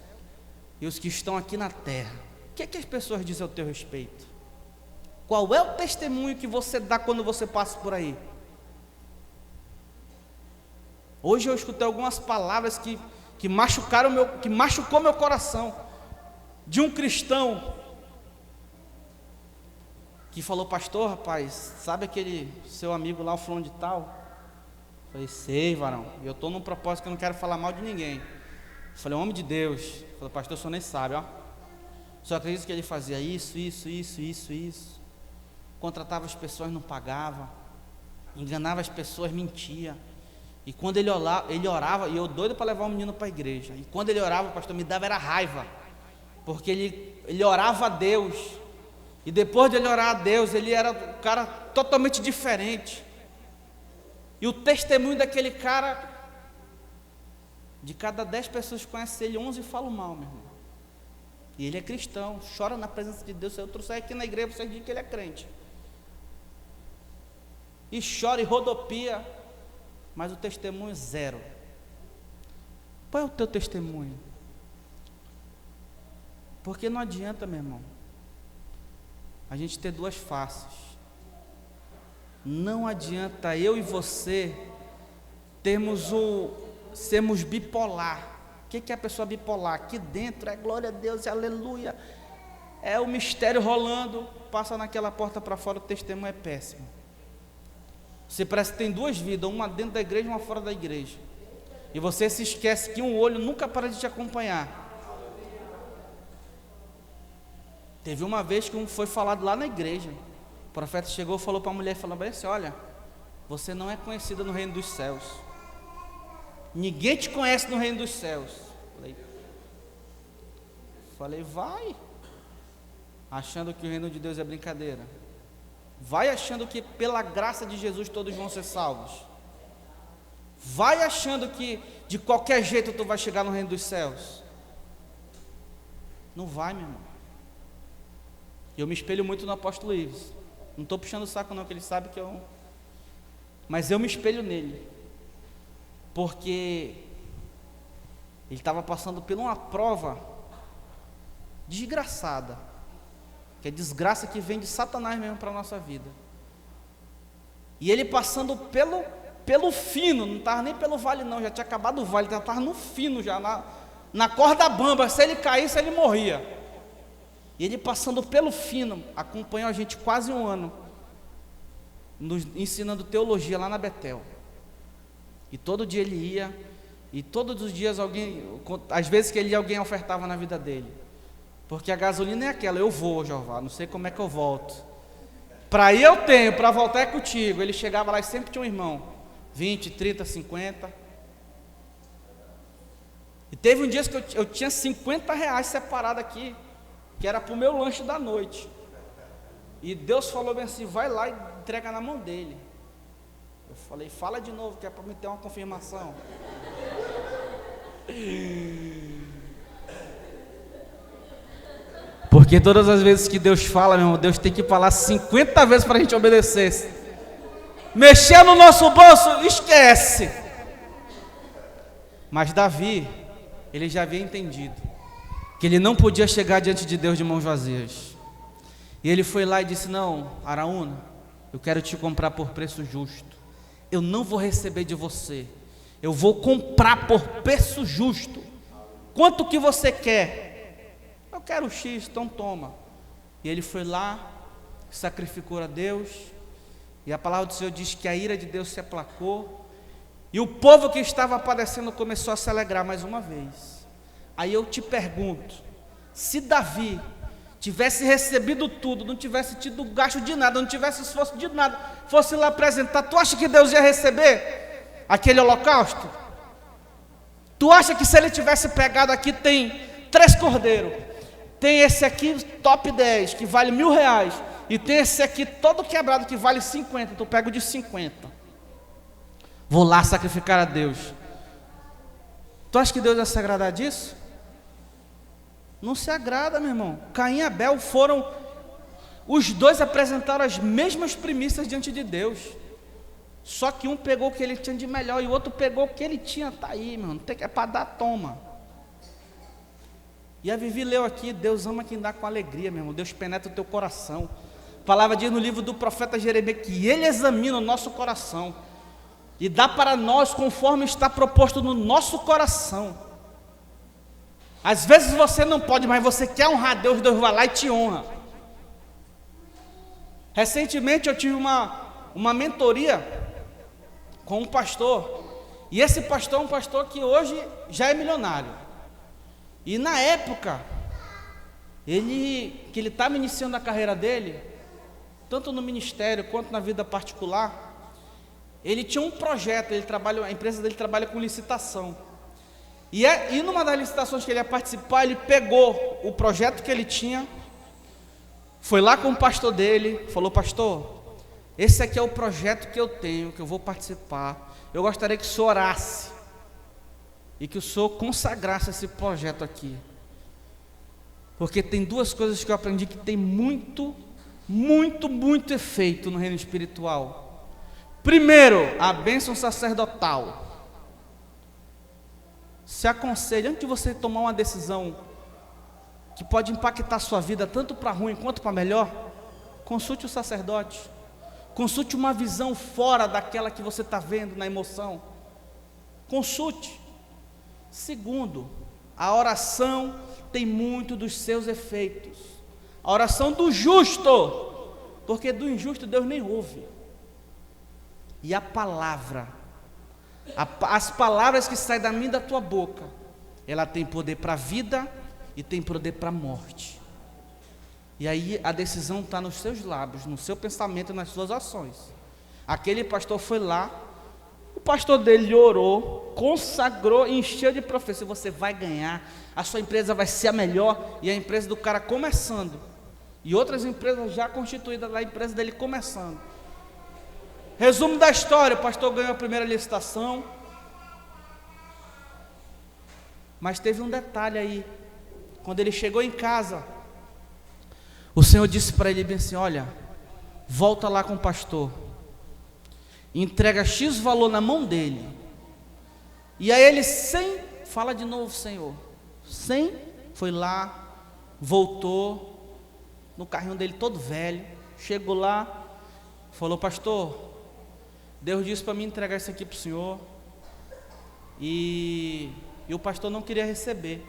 S1: e os que estão aqui na terra. O que é que as pessoas dizem ao teu respeito? Qual é o testemunho que você dá quando você passa por aí? Hoje eu escutei algumas palavras que machucou meu coração, de um cristão que falou: pastor, rapaz, sabe aquele seu amigo lá, o fulano de tal? Eu falei: sei, varão, eu estou num propósito que eu não quero falar mal de ninguém. Eu falei: homem de Deus. Eu falei: pastor, o senhor nem sabe, ó. Só acredito que ele fazia isso. Contratava as pessoas, não pagava, enganava as pessoas, mentia. E quando ele orava, e eu doido para levar o menino para a igreja, e quando ele orava, o pastor, me dava era raiva, porque ele orava a Deus, e depois de ele orar a Deus, ele era um cara totalmente diferente. E o testemunho daquele cara, de cada 10 pessoas que conhecem ele, 11 falam mal, meu irmão. E ele é cristão, chora na presença de Deus. Se eu trouxer aqui na igreja, você diz que ele é crente, e chora e rodopia, mas o testemunho zero. Qual é o teu testemunho? Porque não adianta, meu irmão, a gente ter duas faces. Não adianta eu e você sermos bipolar. O que é a pessoa bipolar? Aqui dentro é glória a Deus, é aleluia, é o mistério rolando, passa naquela porta para fora, o testemunho é péssimo. Você parece que tem duas vidas, uma dentro da igreja e uma fora da igreja, e você se esquece que um olho nunca para de te acompanhar. Teve uma vez que foi falado lá na igreja, o profeta chegou e falou para a mulher, falou assim: olha, você não é conhecida no reino dos céus, ninguém te conhece no reino dos céus. Falei: vai, achando que o reino de Deus é brincadeira, vai achando que pela graça de Jesus todos vão ser salvos, vai achando que de qualquer jeito tu vai chegar no reino dos céus. Não vai, meu irmão. Eu me espelho muito no apóstolo Ives, não estou puxando o saco não, que ele sabe que mas eu me espelho nele, porque ele estava passando por uma prova desgraçada, que é desgraça que vem de Satanás mesmo para a nossa vida, e ele passando pelo fino, não estava nem pelo vale não, já tinha acabado o vale, estava no fino já, na corda bamba, se ele caísse ele morria, e ele passando pelo fino, acompanhou a gente quase um ano, nos ensinando teologia lá na Betel, e todo dia ele ia, e todos os dias às vezes que ele ia, alguém ofertava na vida dele, porque a gasolina é aquela: eu vou, Jeová, não sei como é que eu volto, para ir eu tenho, para voltar é contigo. Ele chegava lá e sempre tinha um irmão, 20, 30, 50, e teve um dia que eu tinha 50 reais separado aqui, que era para o meu lanche da noite, e Deus falou bem assim: vai lá e entrega na mão dele. Eu falei: fala de novo, que é para me ter uma confirmação. Porque todas as vezes que Deus fala, meu irmão, Deus tem que falar 50 vezes para a gente obedecer. Mexer no nosso bolso, esquece. Mas Davi, ele já havia entendido que ele não podia chegar diante de Deus de mãos vazias, e ele foi lá e disse: não, Araúna, eu quero te comprar por preço justo, eu não vou receber de você, eu vou comprar por preço justo. Quanto que você quer? Eu quero X, então toma. E ele foi lá, sacrificou a Deus, e a palavra do Senhor diz que a ira de Deus se aplacou, e o povo que estava padecendo começou a se alegrar mais uma vez. Aí eu te pergunto, se Davi tivesse recebido tudo, não tivesse tido gasto de nada, não tivesse esforço de nada, fosse lá apresentar, tu acha que Deus ia receber aquele holocausto? Tu acha que se ele tivesse pegado aqui, tem 3 cordeiros, tem esse aqui top 10 que vale R$1.000, e tem esse aqui todo quebrado que vale 50, tu pega o de 50, vou lá sacrificar a Deus. Tu acha que Deus vai se agradar disso? Não se agrada, meu irmão. Caim e Abel foram Os dois apresentaram as mesmas premissas diante de Deus. Só que um pegou o que ele tinha de melhor e o outro pegou o que ele tinha. Está aí, meu irmão, tem que é para dar, toma. E a Vivi leu aqui: Deus ama quem dá com alegria, meu irmão. Deus penetra o teu coração. A palavra diz no livro do profeta Jeremias que Ele examina o nosso coração e dá para nós conforme está proposto no nosso coração. Às vezes você não pode, mas você quer honrar Deus, Deus vai lá e te honra. Recentemente eu tive uma mentoria com um pastor, e esse pastor é um pastor que hoje já é milionário. E na época que ele estava iniciando a carreira dele, tanto no ministério quanto na vida particular, ele tinha um projeto. A empresa dele trabalha com licitação, e numa das licitações que ele ia participar, ele pegou o projeto que ele tinha, foi lá com o pastor dele, falou: pastor, esse aqui é o projeto que eu tenho, que eu vou participar. Eu gostaria que o senhor orasse e que o senhor consagrasse esse projeto aqui, porque tem duas coisas que eu aprendi que tem muito efeito no reino espiritual. Primeiro, a bênção sacerdotal. Se aconselha, antes de você tomar uma decisão que pode impactar a sua vida tanto para ruim quanto para melhor, consulte o sacerdote. Consulte uma visão fora daquela que você está vendo na emoção. Consulte. Segundo, a oração tem muito dos seus efeitos. A oração do justo, porque do injusto Deus nem ouve. E a palavra, as palavras que saem da minha e da tua boca, ela tem poder para a vida e tem poder para a morte. E aí a decisão está nos seus lábios, no seu pensamento e nas suas ações. Aquele pastor foi lá, o pastor dele orou, consagrou, encheu de profecia: você vai ganhar, a sua empresa vai ser a melhor. E a empresa do cara começando, e outras empresas já constituídas, a empresa dele começando. Resumo da história: o pastor ganhou a primeira licitação, mas teve um detalhe aí. Quando ele chegou em casa, o Senhor disse para ele bem assim: olha, volta lá com o pastor, entrega X valor na mão dele. E aí ele, fala de novo, Senhor, foi lá, voltou, no carrinho dele todo velho, chegou lá, falou: pastor, Deus disse para mim entregar isso aqui para o senhor, e o pastor não queria receber,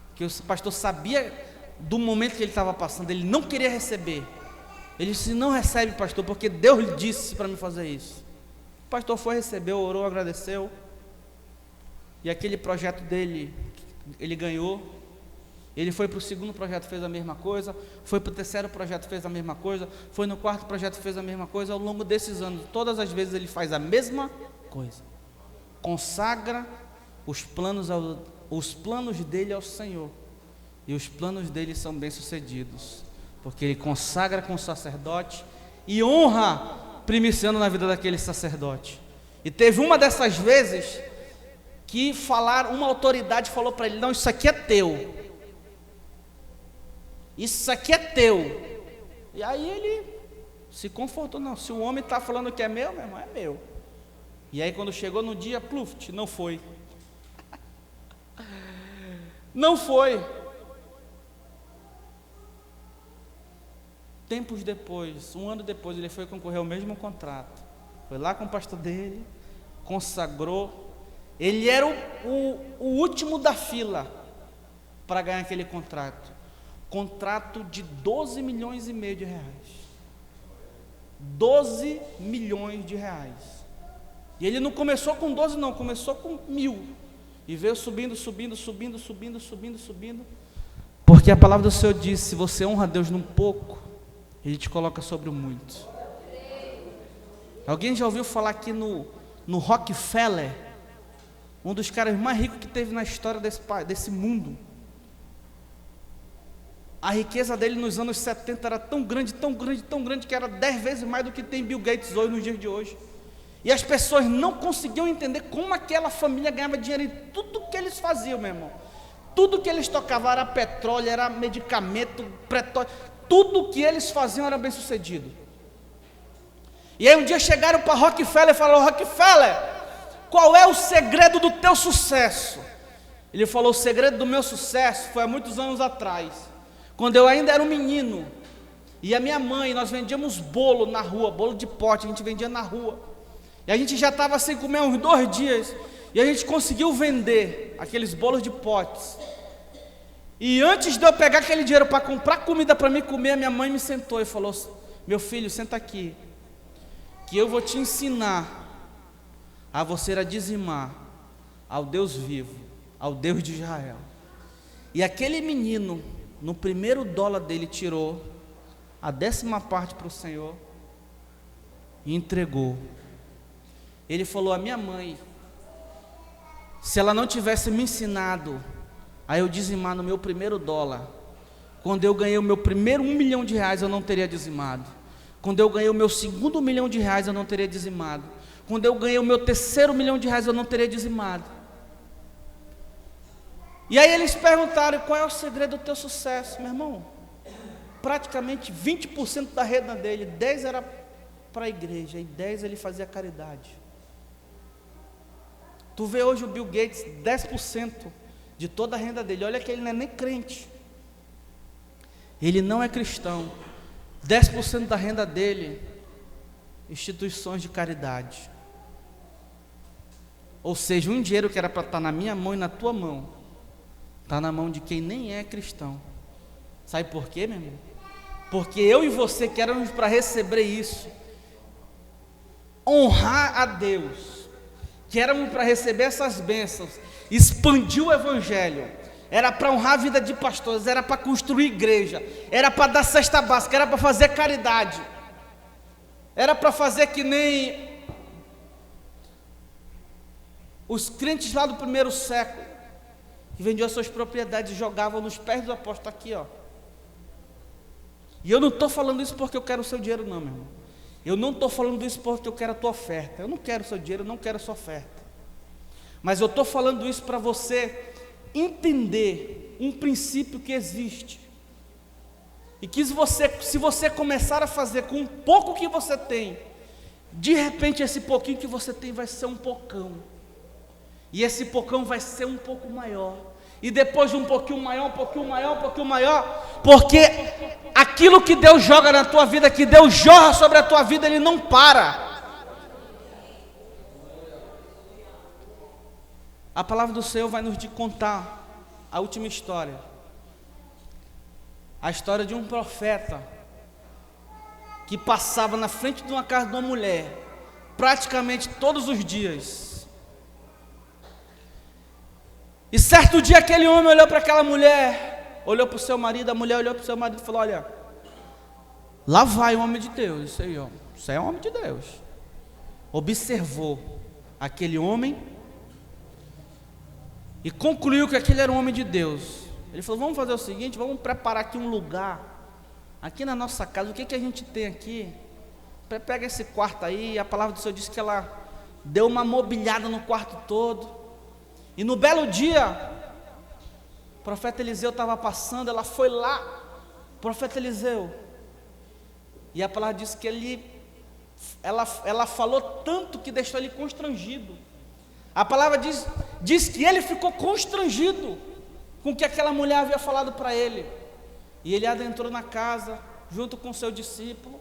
S1: porque o pastor sabia do momento que ele estava passando, ele não queria receber. Ele disse: não recebe, pastor, porque Deus lhe disse para mim fazer isso. O pastor foi, recebeu, orou, agradeceu, e aquele projeto dele, ele ganhou. Ele foi para o segundo projeto, fez a mesma coisa, foi para o terceiro projeto, fez a mesma coisa, foi no quarto projeto, fez a mesma coisa. Ao longo desses anos, todas as vezes ele faz a mesma coisa, consagra os planos dele ao Senhor. E os planos dele são bem-sucedidos, porque ele consagra com o sacerdote e honra primiciando na vida daquele sacerdote. E teve uma dessas vezes que uma autoridade falou para ele: não, isso aqui é teu. Isso aqui é teu. E aí ele se confortou: não, se o homem está falando que é meu, meu irmão, é meu. E aí quando chegou no dia, pluft, não foi. Não foi. Tempos depois, um ano depois, ele foi concorrer ao mesmo contrato. Foi lá com o pastor dele, consagrou. Ele era o último da fila para ganhar aquele contrato. Contrato de 12 milhões e meio de reais. 12 milhões de reais. E ele não começou com 12 não, começou com 1.000. E veio subindo. Porque a palavra do Senhor diz: se você honra a Deus num pouco, Ele te coloca sobre o muito. Alguém já ouviu falar aqui no Rockefeller? Um dos caras mais ricos que teve na história desse mundo. A riqueza dele nos anos 70 era tão grande, que era 10 vezes mais do que tem Bill Gates hoje, nos dias de hoje. E as pessoas não conseguiam entender como aquela família ganhava dinheiro em tudo que eles faziam, meu irmão. Tudo que eles tocavam era petróleo, era medicamento, tudo que eles faziam era bem sucedido. E aí um dia chegaram para Rockefeller e falaram: Rockefeller, qual é o segredo do teu sucesso? Ele falou: o segredo do meu sucesso foi há muitos anos atrás, quando eu ainda era um menino, e a minha mãe, nós vendíamos bolo na rua, bolo de pote, a gente vendia na rua, e a gente já estava sem comer uns 2 dias, e a gente conseguiu vender aqueles bolos de potes. E antes de eu pegar aquele dinheiro para comprar comida para mim comer, a minha mãe me sentou e falou: meu filho, senta aqui, que eu vou te ensinar a você a dizimar ao Deus vivo, ao Deus de Israel. E aquele menino, no primeiro dólar dele, tirou a 10ª parte para o Senhor e entregou. Ele falou: a minha mãe, se ela não tivesse me ensinado a eu dizimar no meu primeiro dólar, quando eu ganhei o meu primeiro R$1 milhão, eu não teria dizimado. Quando eu ganhei o meu segundo R$1 milhão, eu não teria dizimado. Quando eu ganhei o meu terceiro R$1 milhão, eu não teria dizimado. E aí eles perguntaram: qual é o segredo do teu sucesso? Meu irmão, praticamente 20% da renda dele, 10 era para a igreja e 10 ele fazia caridade. Tu vê hoje o Bill Gates, 10% de toda a renda dele, olha que ele não é nem crente, ele não é cristão, 10% da renda dele, instituições de caridade. Ou seja, um dinheiro que era para estar na minha mão e na tua mão, está na mão de quem nem é cristão. Sabe por quê, meu irmão? Porque eu e você que éramos para receber isso, honrar a Deus, que éramos para receber essas bênçãos, expandir o evangelho, era para honrar a vida de pastores, era para construir igreja, era para dar cesta básica, era para fazer caridade, era para fazer que nem os crentes lá do primeiro século, que vendiam as suas propriedades e jogavam nos pés dos apóstolos, aqui ó. E eu não estou falando isso porque eu quero o seu dinheiro não, meu irmão. Eu não estou falando isso porque eu quero a tua oferta. Eu não quero o seu dinheiro, eu não quero a sua oferta. Mas eu estou falando isso para você entender um princípio que existe. E que se você começar a fazer com um pouco que você tem, de repente esse pouquinho que você tem vai ser um pocão. E esse pocão vai ser um pouco maior. E depois de um pouquinho maior, um pouquinho maior, um pouquinho maior. Porque aquilo que Deus joga na tua vida, que Deus jorra sobre a tua vida, Ele não para. A palavra do Senhor vai nos contar a última história. A história de um profeta que passava na frente de uma casa de uma mulher praticamente todos os dias. E certo dia aquele homem olhou para aquela mulher, olhou para o seu marido, a mulher olhou para o seu marido e falou: olha, lá vai o homem de Deus, isso aí, ó, isso aí é um homem de Deus. Observou aquele homem e concluiu que aquele era um homem de Deus. Ele falou: vamos fazer o seguinte, vamos preparar aqui um lugar, aqui na nossa casa, o que a gente tem aqui? Pega esse quarto aí, a palavra do Senhor diz que ela deu uma mobiliada no quarto todo. E no belo dia, o profeta Eliseu estava passando, ela foi lá, profeta Eliseu, e a palavra diz que ela falou tanto que deixou ele constrangido. A palavra diz que ele ficou constrangido com o que aquela mulher havia falado para ele. E ele adentrou na casa, junto com seu discípulo,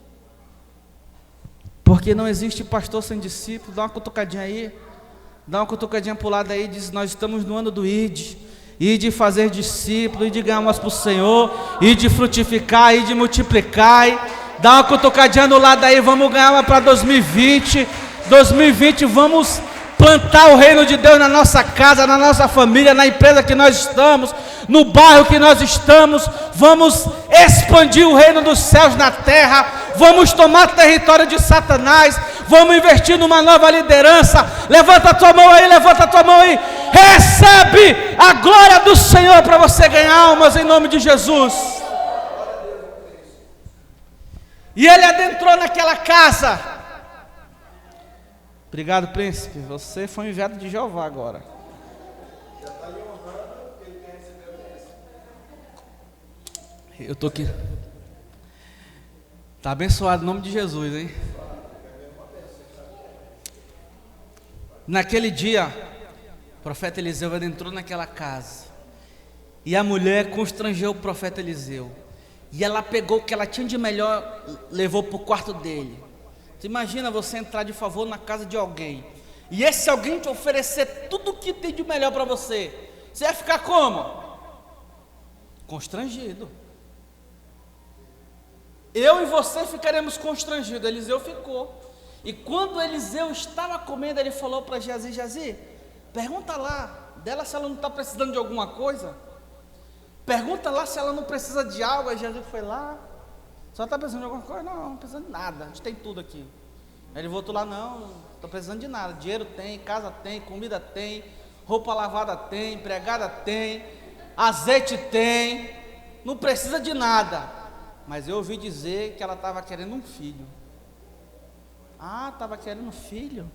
S1: porque não existe pastor sem discípulo. Dá uma cutucadinha aí. Dá uma cutucadinha para o lado aí, diz: nós estamos no ano do ID, e de fazer discípulos, e de ganhar umas para o Senhor, e de frutificar, e de multiplicar. Dá uma cutucadinha no lado aí, vamos ganhar uma para 2020. 2020 vamos plantar o reino de Deus na nossa casa, na nossa família, na empresa que nós estamos, no bairro que nós estamos. Vamos expandir o reino dos céus na terra, vamos tomar território de Satanás, vamos investir numa nova liderança. Levanta a tua mão aí, levanta a tua mão aí, recebe a glória do Senhor para você ganhar almas em nome de Jesus. E ele adentrou naquela casa. Obrigado, príncipe, você foi um enviado de Jeová agora. Eu estou aqui. Está abençoado em nome de Jesus, hein? Naquele dia, o profeta Eliseu entrou naquela casa. E a mulher constrangeu o profeta Eliseu. E ela pegou o que ela tinha de melhor, levou para o quarto dele. Você imagina você entrar de favor na casa de alguém, e esse alguém te oferecer tudo o que tem de melhor para você. Você vai ficar como? Constrangido. Eu e você ficaremos constrangidos. Eliseu ficou. E quando Eliseu estava comendo, ele falou para Geazi: Geazi, pergunta lá dela se ela não está precisando de alguma coisa. Pergunta lá se ela não precisa de algo. Aí Geazi foi lá: só está precisando de alguma coisa? Não, não precisa de nada, a gente tem tudo aqui. Aí ele voltou lá: não estou precisando de nada. Dinheiro tem, casa tem, comida tem, roupa lavada tem, empregada tem, azeite tem, não precisa de nada. Mas eu ouvi dizer que ela estava querendo um filho. Ah, estava querendo um filho.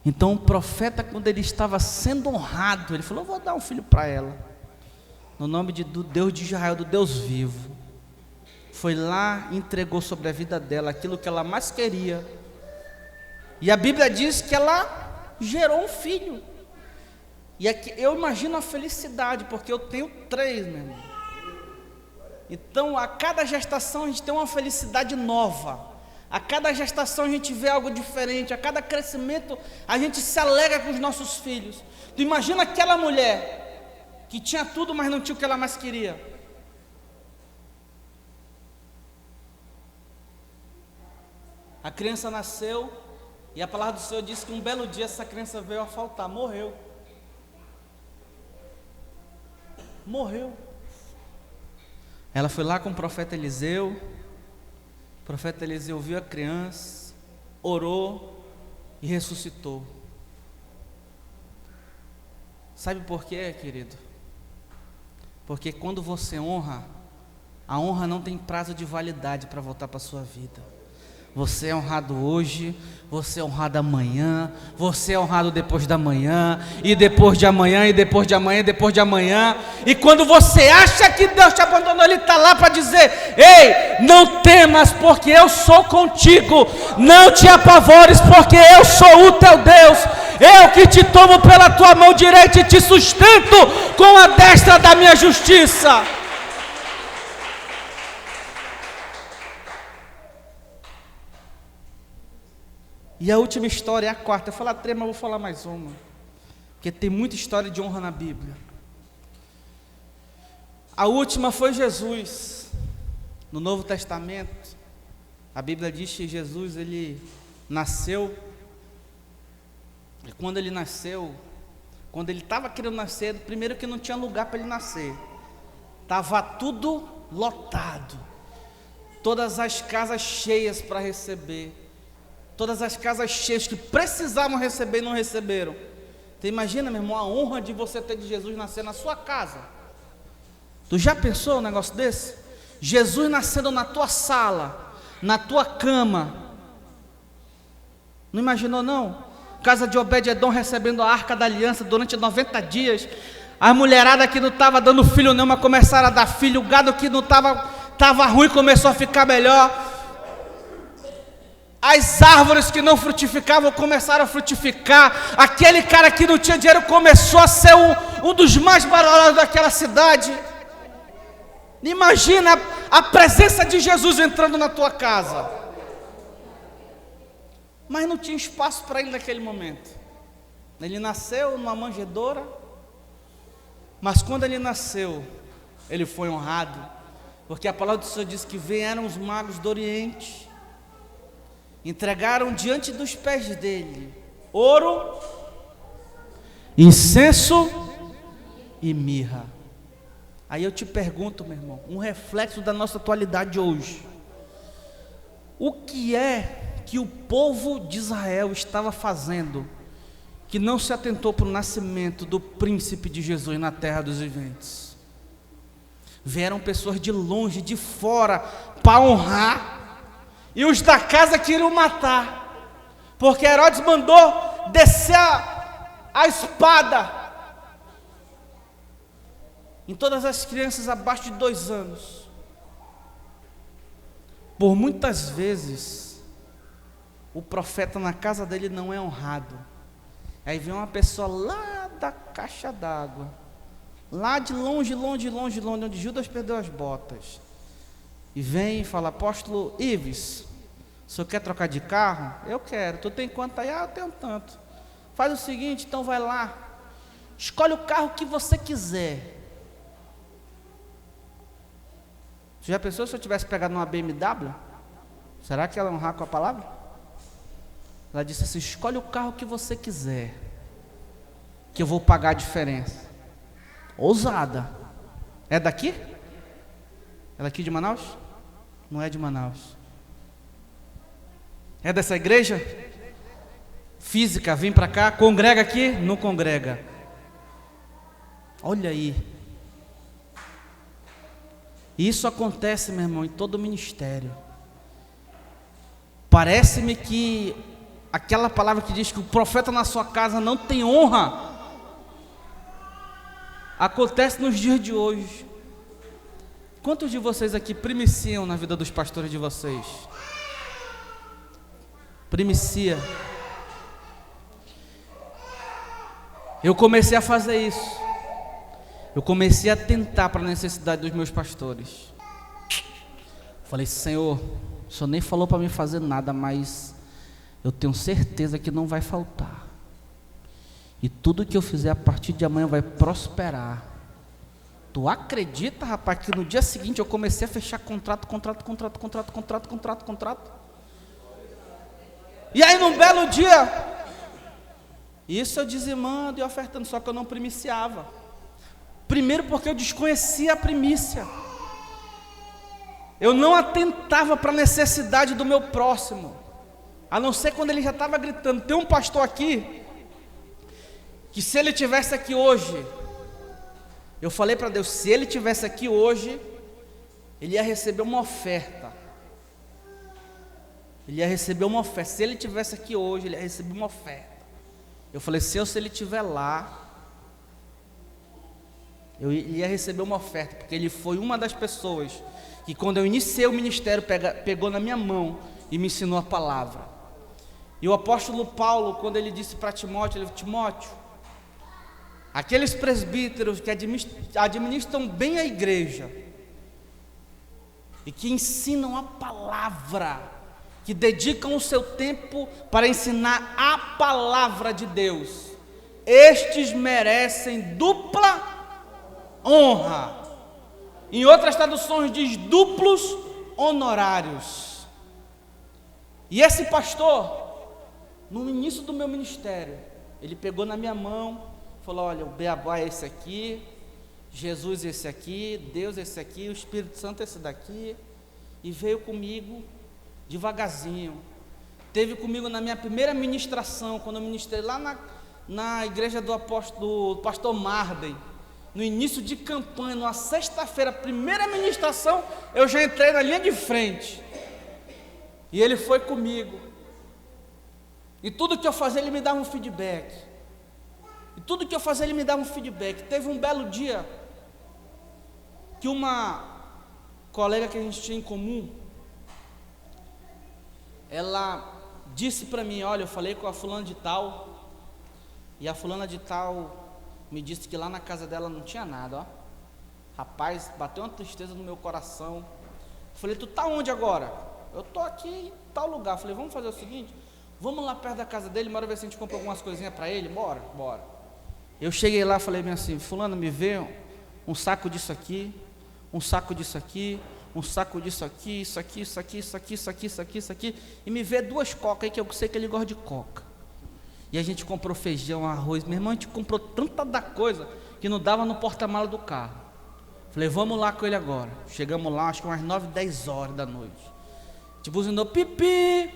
S1: Então o profeta, quando ele estava sendo honrado, ele falou: eu vou dar um filho para ela, no nome do Deus de Israel, do Deus vivo. Foi lá e entregou sobre a vida dela aquilo que ela mais queria. E a Bíblia diz que ela gerou um filho. E aqui, eu imagino a felicidade, porque eu tenho 3, meu irmão. Então a cada gestação a gente tem uma felicidade nova. A cada gestação a gente vê algo diferente. A cada crescimento a gente se alegra com os nossos filhos. Tu imagina aquela mulher que tinha tudo, mas não tinha o que ela mais queria. A criança nasceu e a palavra do Senhor diz que um belo dia essa criança veio a faltar, morreu. Morreu. Ela foi lá com o profeta Eliseu. O profeta Eliseu viu a criança, orou e ressuscitou. Sabe por quê, querido? Porque quando você honra, a honra não tem prazo de validade para voltar para a sua vida. Você é honrado hoje, você é honrado amanhã, você é honrado depois da manhã, e depois de amanhã, e depois de amanhã, e depois de amanhã. E quando você acha que Deus te abandonou, Ele está lá para dizer: ei, não temas, porque eu sou contigo. Não te apavores, porque eu sou o teu Deus. Eu que te tomo pela tua mão direita e te sustento com a destra da minha justiça. E a última história é a quarta. Eu falo 3, mas vou falar mais uma, porque tem muita história de honra na Bíblia. A última foi Jesus. No Novo Testamento, a Bíblia diz que Jesus, ele nasceu. E quando ele nasceu, quando ele estava querendo nascer, primeiro que não tinha lugar para ele nascer. Estava tudo lotado. Todas as casas cheias para receber. Todas as casas cheias que precisavam receber e não receberam. Então imagina, meu irmão, a honra de você ter de Jesus nascer na sua casa. Tu já pensou um negócio desse? Jesus nascendo na tua sala, na tua cama. Não imaginou não? Casa de Obed-Edom recebendo a Arca da Aliança durante 90 dias. A mulherada que não estava dando filho nenhuma começaram a dar filho. O gado que não estava ruim começou a ficar melhor. As árvores que não frutificavam começaram a frutificar. Aquele cara que não tinha dinheiro começou a ser um dos mais badalados daquela cidade. Imagina a presença de Jesus entrando na tua casa. Mas não tinha espaço para ele naquele momento. Ele nasceu numa manjedoura. Mas quando ele nasceu, ele foi honrado. Porque a palavra do Senhor diz que vieram os magos do Oriente, entregaram diante dos pés dele ouro, incenso e mirra. Aí eu te pergunto, meu irmão, um reflexo da nossa atualidade hoje: o que é que o povo de Israel estava fazendo que não se atentou para o nascimento do príncipe de Jesus na terra dos viventes? Vieram pessoas de longe, de fora, para honrar. E os da casa queriam matar, porque Herodes mandou descer a espada em todas as crianças abaixo de 2 anos. Por muitas vezes, o profeta na casa dele não é honrado. Aí vem uma pessoa lá da caixa d'água, lá de longe, onde Judas perdeu as botas, e vem e fala: apóstolo Ives, o senhor quer trocar de carro? Eu quero. Tu tem quanto aí? Eu tenho tanto. Faz o seguinte, então vai lá, escolhe o carro que você quiser. Você já pensou se eu tivesse pegado uma BMW? Será que ela honrar com a palavra? Ela disse assim: escolhe o carro que você quiser, que eu vou pagar a diferença. Ousada. É daqui? É daqui de Manaus? Não é de Manaus. É dessa igreja? Física, vem para cá, congrega aqui? Não congrega. Olha aí. Isso acontece, meu irmão, em todo o ministério. Parece-me que aquela palavra que diz que o profeta na sua casa não tem honra, acontece nos dias de hoje. Quantos de vocês aqui primiciam na vida dos pastores de vocês? Primicia. Eu comecei a fazer isso. Eu comecei a tentar para a necessidade dos meus pastores. Falei: Senhor, o Senhor nem falou para mim fazer nada, mas eu tenho certeza que não vai faltar. E tudo que eu fizer a partir de amanhã vai prosperar. Tu acredita, rapaz, que no dia seguinte eu comecei a fechar contrato. E aí num belo dia, isso eu dizimando e ofertando, só que eu não primiciava. Primeiro porque eu desconhecia a primícia. Eu não atentava para a necessidade do meu próximo, a não ser quando ele já estava gritando. Tem um pastor aqui, que se ele tivesse aqui hoje, eu falei para Deus, se ele tivesse aqui hoje, ele ia receber uma oferta. Ele ia receber uma oferta. Se ele tivesse aqui hoje, ele ia receber uma oferta. Eu falei: se ele estiver lá, ele ia receber uma oferta, porque ele foi uma das pessoas que, quando eu iniciei o ministério, pegou na minha mão e me ensinou a palavra. E o apóstolo Paulo, quando ele disse para Timóteo, ele falou: Timóteo, aqueles presbíteros que administram bem a igreja e que ensinam a palavra, que dedicam o seu tempo para ensinar a palavra de Deus, estes merecem dupla honra. Em outras traduções diz duplos honorários. E esse pastor, no início do meu ministério, ele pegou na minha mão, falou: olha, o beabá é esse aqui, Jesus esse aqui, Deus esse aqui, o Espírito Santo esse daqui. E veio comigo devagarzinho. Teve comigo na minha primeira ministração, quando eu ministrei lá na igreja do pastor Marden, no início de campanha, numa sexta-feira, primeira ministração, eu já entrei na linha de frente. E ele foi comigo. E tudo que eu fazia, ele me dava um feedback. Teve um belo dia que uma colega que a gente tinha em comum, ela disse para mim: olha, eu falei com a fulana de tal, e a fulana de tal me disse que lá na casa dela não tinha nada, ó. Rapaz, bateu uma tristeza no meu coração. Eu falei: tu tá onde agora? Eu tô aqui em tal lugar. Eu falei: vamos fazer o seguinte, vamos lá perto da casa dele, bora ver se a gente compra algumas coisinhas para ele, bora. Eu cheguei lá, falei bem assim: fulano, me vê um saco disso aqui, um saco disso aqui, um saco disso aqui, isso aqui, e me vê 2 cocas aí, que eu sei que ele gosta de coca. E a gente comprou feijão, arroz. Meu irmão, a gente comprou tanta da coisa que não dava no porta-mala do carro. Falei: vamos lá com ele agora. Chegamos lá, acho que umas 9, 10 horas da noite. Tipo, buzinou, pipi.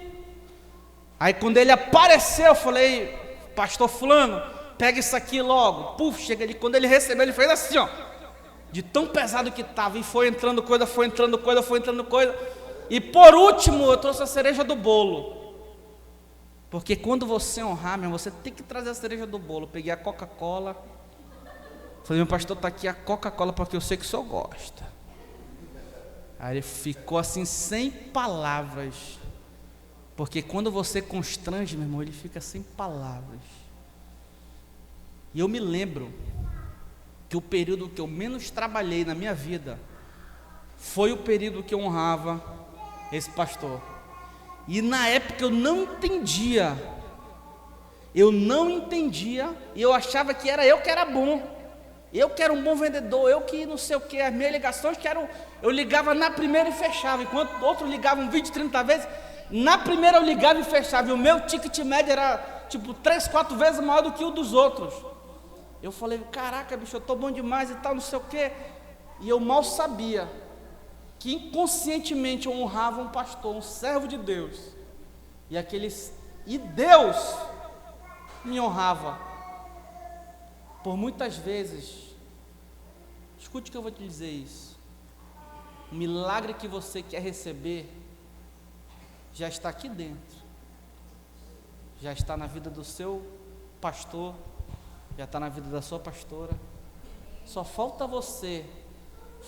S1: Aí quando ele apareceu, eu falei: pastor fulano, pega isso aqui logo. Puf, chega ali. Quando ele recebeu, ele fez assim, ó, de tão pesado que estava. E foi entrando coisa. E por último, eu trouxe a cereja do bolo. Porque quando você honrar, meu, você tem que trazer a cereja do bolo. Eu peguei a Coca-Cola. Falei: meu pastor, está aqui a Coca-Cola, porque eu sei que o senhor gosta. Aí ele ficou assim, sem palavras. Porque quando você constrange, meu irmão, ele fica sem palavras. E eu me lembro que o período que eu menos trabalhei na minha vida foi o período que eu honrava esse pastor. E na época eu não entendia, e eu achava que era eu que era bom, eu que era um bom vendedor, eu que não sei o que, as minhas ligações que eram, eu ligava na primeira e fechava, enquanto outros ligavam 20, 30 vezes, na primeira eu ligava e fechava, e o meu ticket médio era tipo 3, 4 vezes maior do que o dos outros. Eu falei, caraca bicho, eu estou bom demais e tal, não sei o que, e eu mal sabia que inconscientemente eu honrava um pastor, um servo de Deus, e Deus me honrava. Por muitas vezes, escute o que eu vou te dizer isso, o milagre que você quer receber, já está aqui dentro, já está na vida do seu pastor, já está na vida da sua pastora, só falta você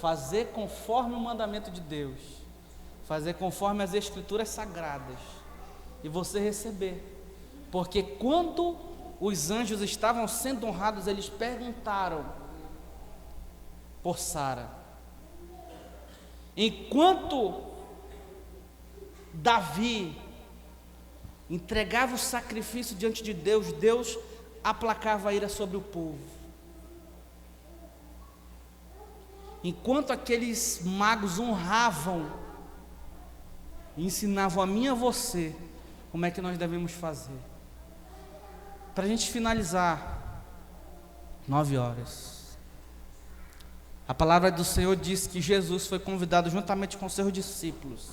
S1: fazer conforme o mandamento de Deus, fazer conforme as escrituras sagradas, e você receber, porque quando os anjos estavam sendo honrados, eles perguntaram por Sara, enquanto Davi entregava o sacrifício diante de Deus, Deus aplacava a ira sobre o povo. Enquanto aqueles magos honravam e ensinavam a mim e a você como é que nós devemos fazer. Para a gente finalizar, 9h. A palavra do Senhor diz que Jesus foi convidado juntamente com seus discípulos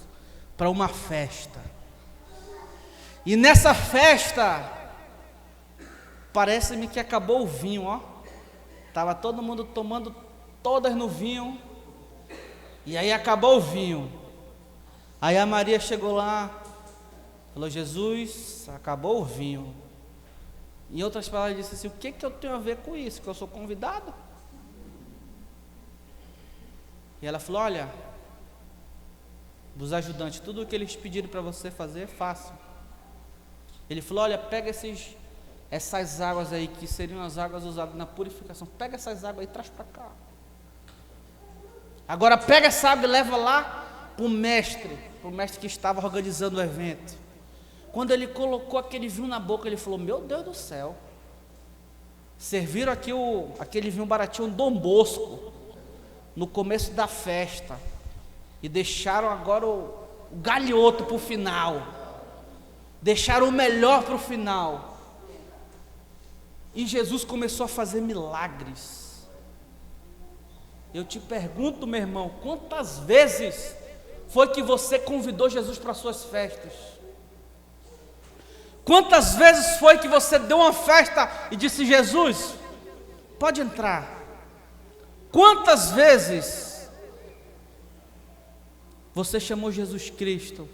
S1: para uma festa. E nessa festa, parece-me que acabou o vinho, ó. Estava todo mundo tomando todas no vinho, e aí acabou o vinho. Aí a Maria chegou lá, falou, Jesus, acabou o vinho. Em outras palavras, disse assim, o que eu tenho a ver com isso, que eu sou convidado? E ela falou, olha, dos ajudantes, tudo o que eles pediram para você fazer, faça. Ele falou, olha, pega essas águas aí, que seriam as águas usadas na purificação, pega essas águas aí e traz para cá. Agora pega essa água e leva lá para o mestre que estava organizando o evento. Quando ele colocou aquele vinho na boca, ele falou, meu Deus do céu, serviram aqui aquele vinho baratinho, um Dom Bosco, no começo da festa, e deixaram agora o galhoto para o final, deixaram o melhor para o final. E Jesus começou a fazer milagres. Eu te pergunto, meu irmão, quantas vezes foi que você convidou Jesus para suas festas? Quantas vezes foi que você deu uma festa e disse, Jesus, pode entrar? Quantas vezes você chamou Jesus Cristo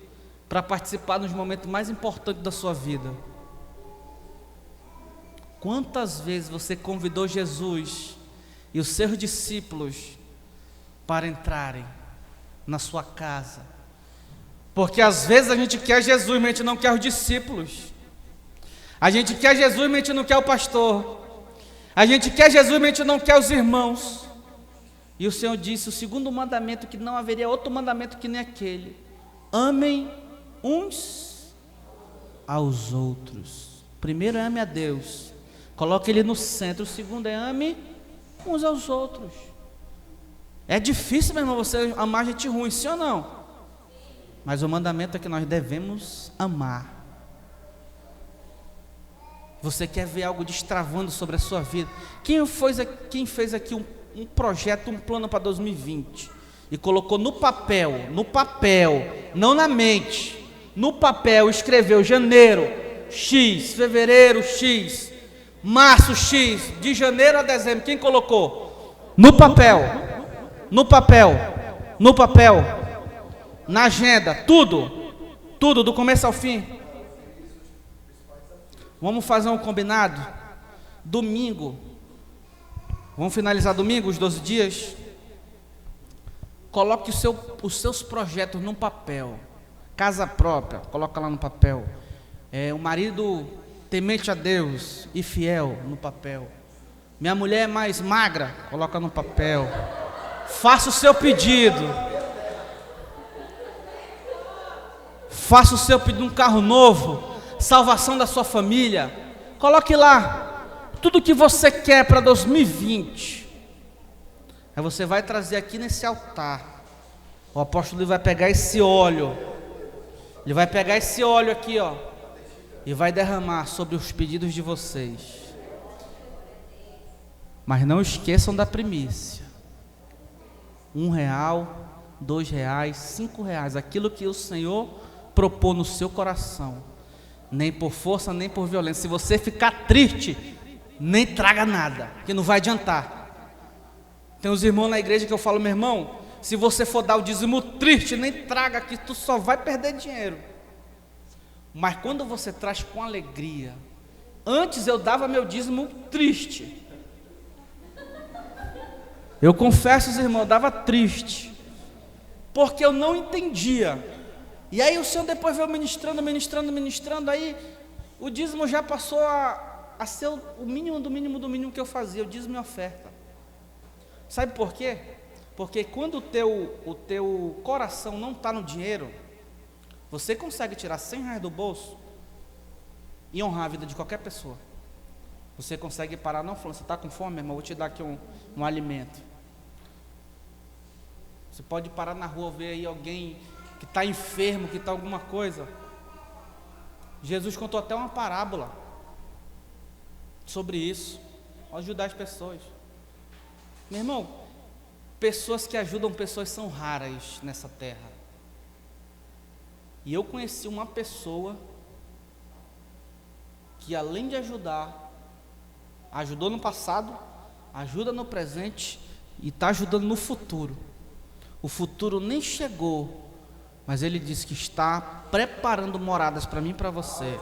S1: para participar nos momentos mais importantes da sua vida? Quantas vezes você convidou Jesus e os seus discípulos para entrarem na sua casa? Porque às vezes a gente quer Jesus, mas a gente não quer os discípulos. A gente quer Jesus, mas a gente não quer o pastor. A gente quer Jesus, mas a gente não quer os irmãos. E o Senhor disse, o segundo mandamento, que não haveria outro mandamento que nem aquele: amem uns aos outros. Primeiro, ame a Deus, coloque Ele no centro. O segundo é ame uns aos outros. É difícil, meu irmão, você amar gente ruim, sim ou não? Mas o mandamento é que nós devemos amar. Você quer ver algo destravando sobre a sua vida? Quem fez aqui um projeto, um plano para 2020 e colocou no papel, não na mente, no papel, escreveu janeiro X, fevereiro X, março X, de janeiro a dezembro, quem colocou? No papel, na agenda, tudo do começo ao fim. Vamos fazer um combinado? Domingo, vamos finalizar domingo, os 12 dias? Coloque os seus projetos num papel. Casa própria, coloca lá no papel. Um marido temente a Deus e fiel, no papel. Minha mulher é mais magra, coloca no papel. Faça o seu pedido. Faça o seu pedido, um carro novo, salvação da sua família. Coloque lá tudo que você quer para 2020. Aí você vai trazer aqui nesse altar. O apóstolo vai pegar esse óleo. Ele vai pegar esse óleo aqui, ó, e vai derramar sobre os pedidos de vocês. Mas não esqueçam da primícia. R$1, R$2, R$5, aquilo que o Senhor propôs no seu coração. Nem por força, nem por violência. Se você ficar triste, nem traga nada, que não vai adiantar. Tem uns irmãos na igreja que eu falo, meu irmão, se você for dar o dízimo triste, nem traga, que tu só vai perder dinheiro. Mas quando você traz com alegria, antes eu dava meu dízimo triste. Eu confesso, os irmãos, eu dava triste, porque eu não entendia. E aí o Senhor depois veio ministrando, aí o dízimo já passou a ser o mínimo do mínimo que eu fazia, o dízimo e oferta. Sabe por quê? Porque quando o teu coração não está no dinheiro, você consegue tirar R$100 do bolso e honrar a vida de qualquer pessoa. Você consegue parar, não, falando, você está com fome, irmão, vou te dar aqui um alimento. Você pode parar na rua, ver aí alguém que está enfermo, que está alguma coisa. Jesus contou até uma parábola sobre isso, para ajudar as pessoas. Meu irmão, pessoas que ajudam pessoas são raras nessa terra. E eu conheci uma pessoa que, além de ajudar, ajudou no passado, ajuda no presente e está ajudando no futuro. O futuro nem chegou, mas ele disse que está preparando moradas para mim e para você.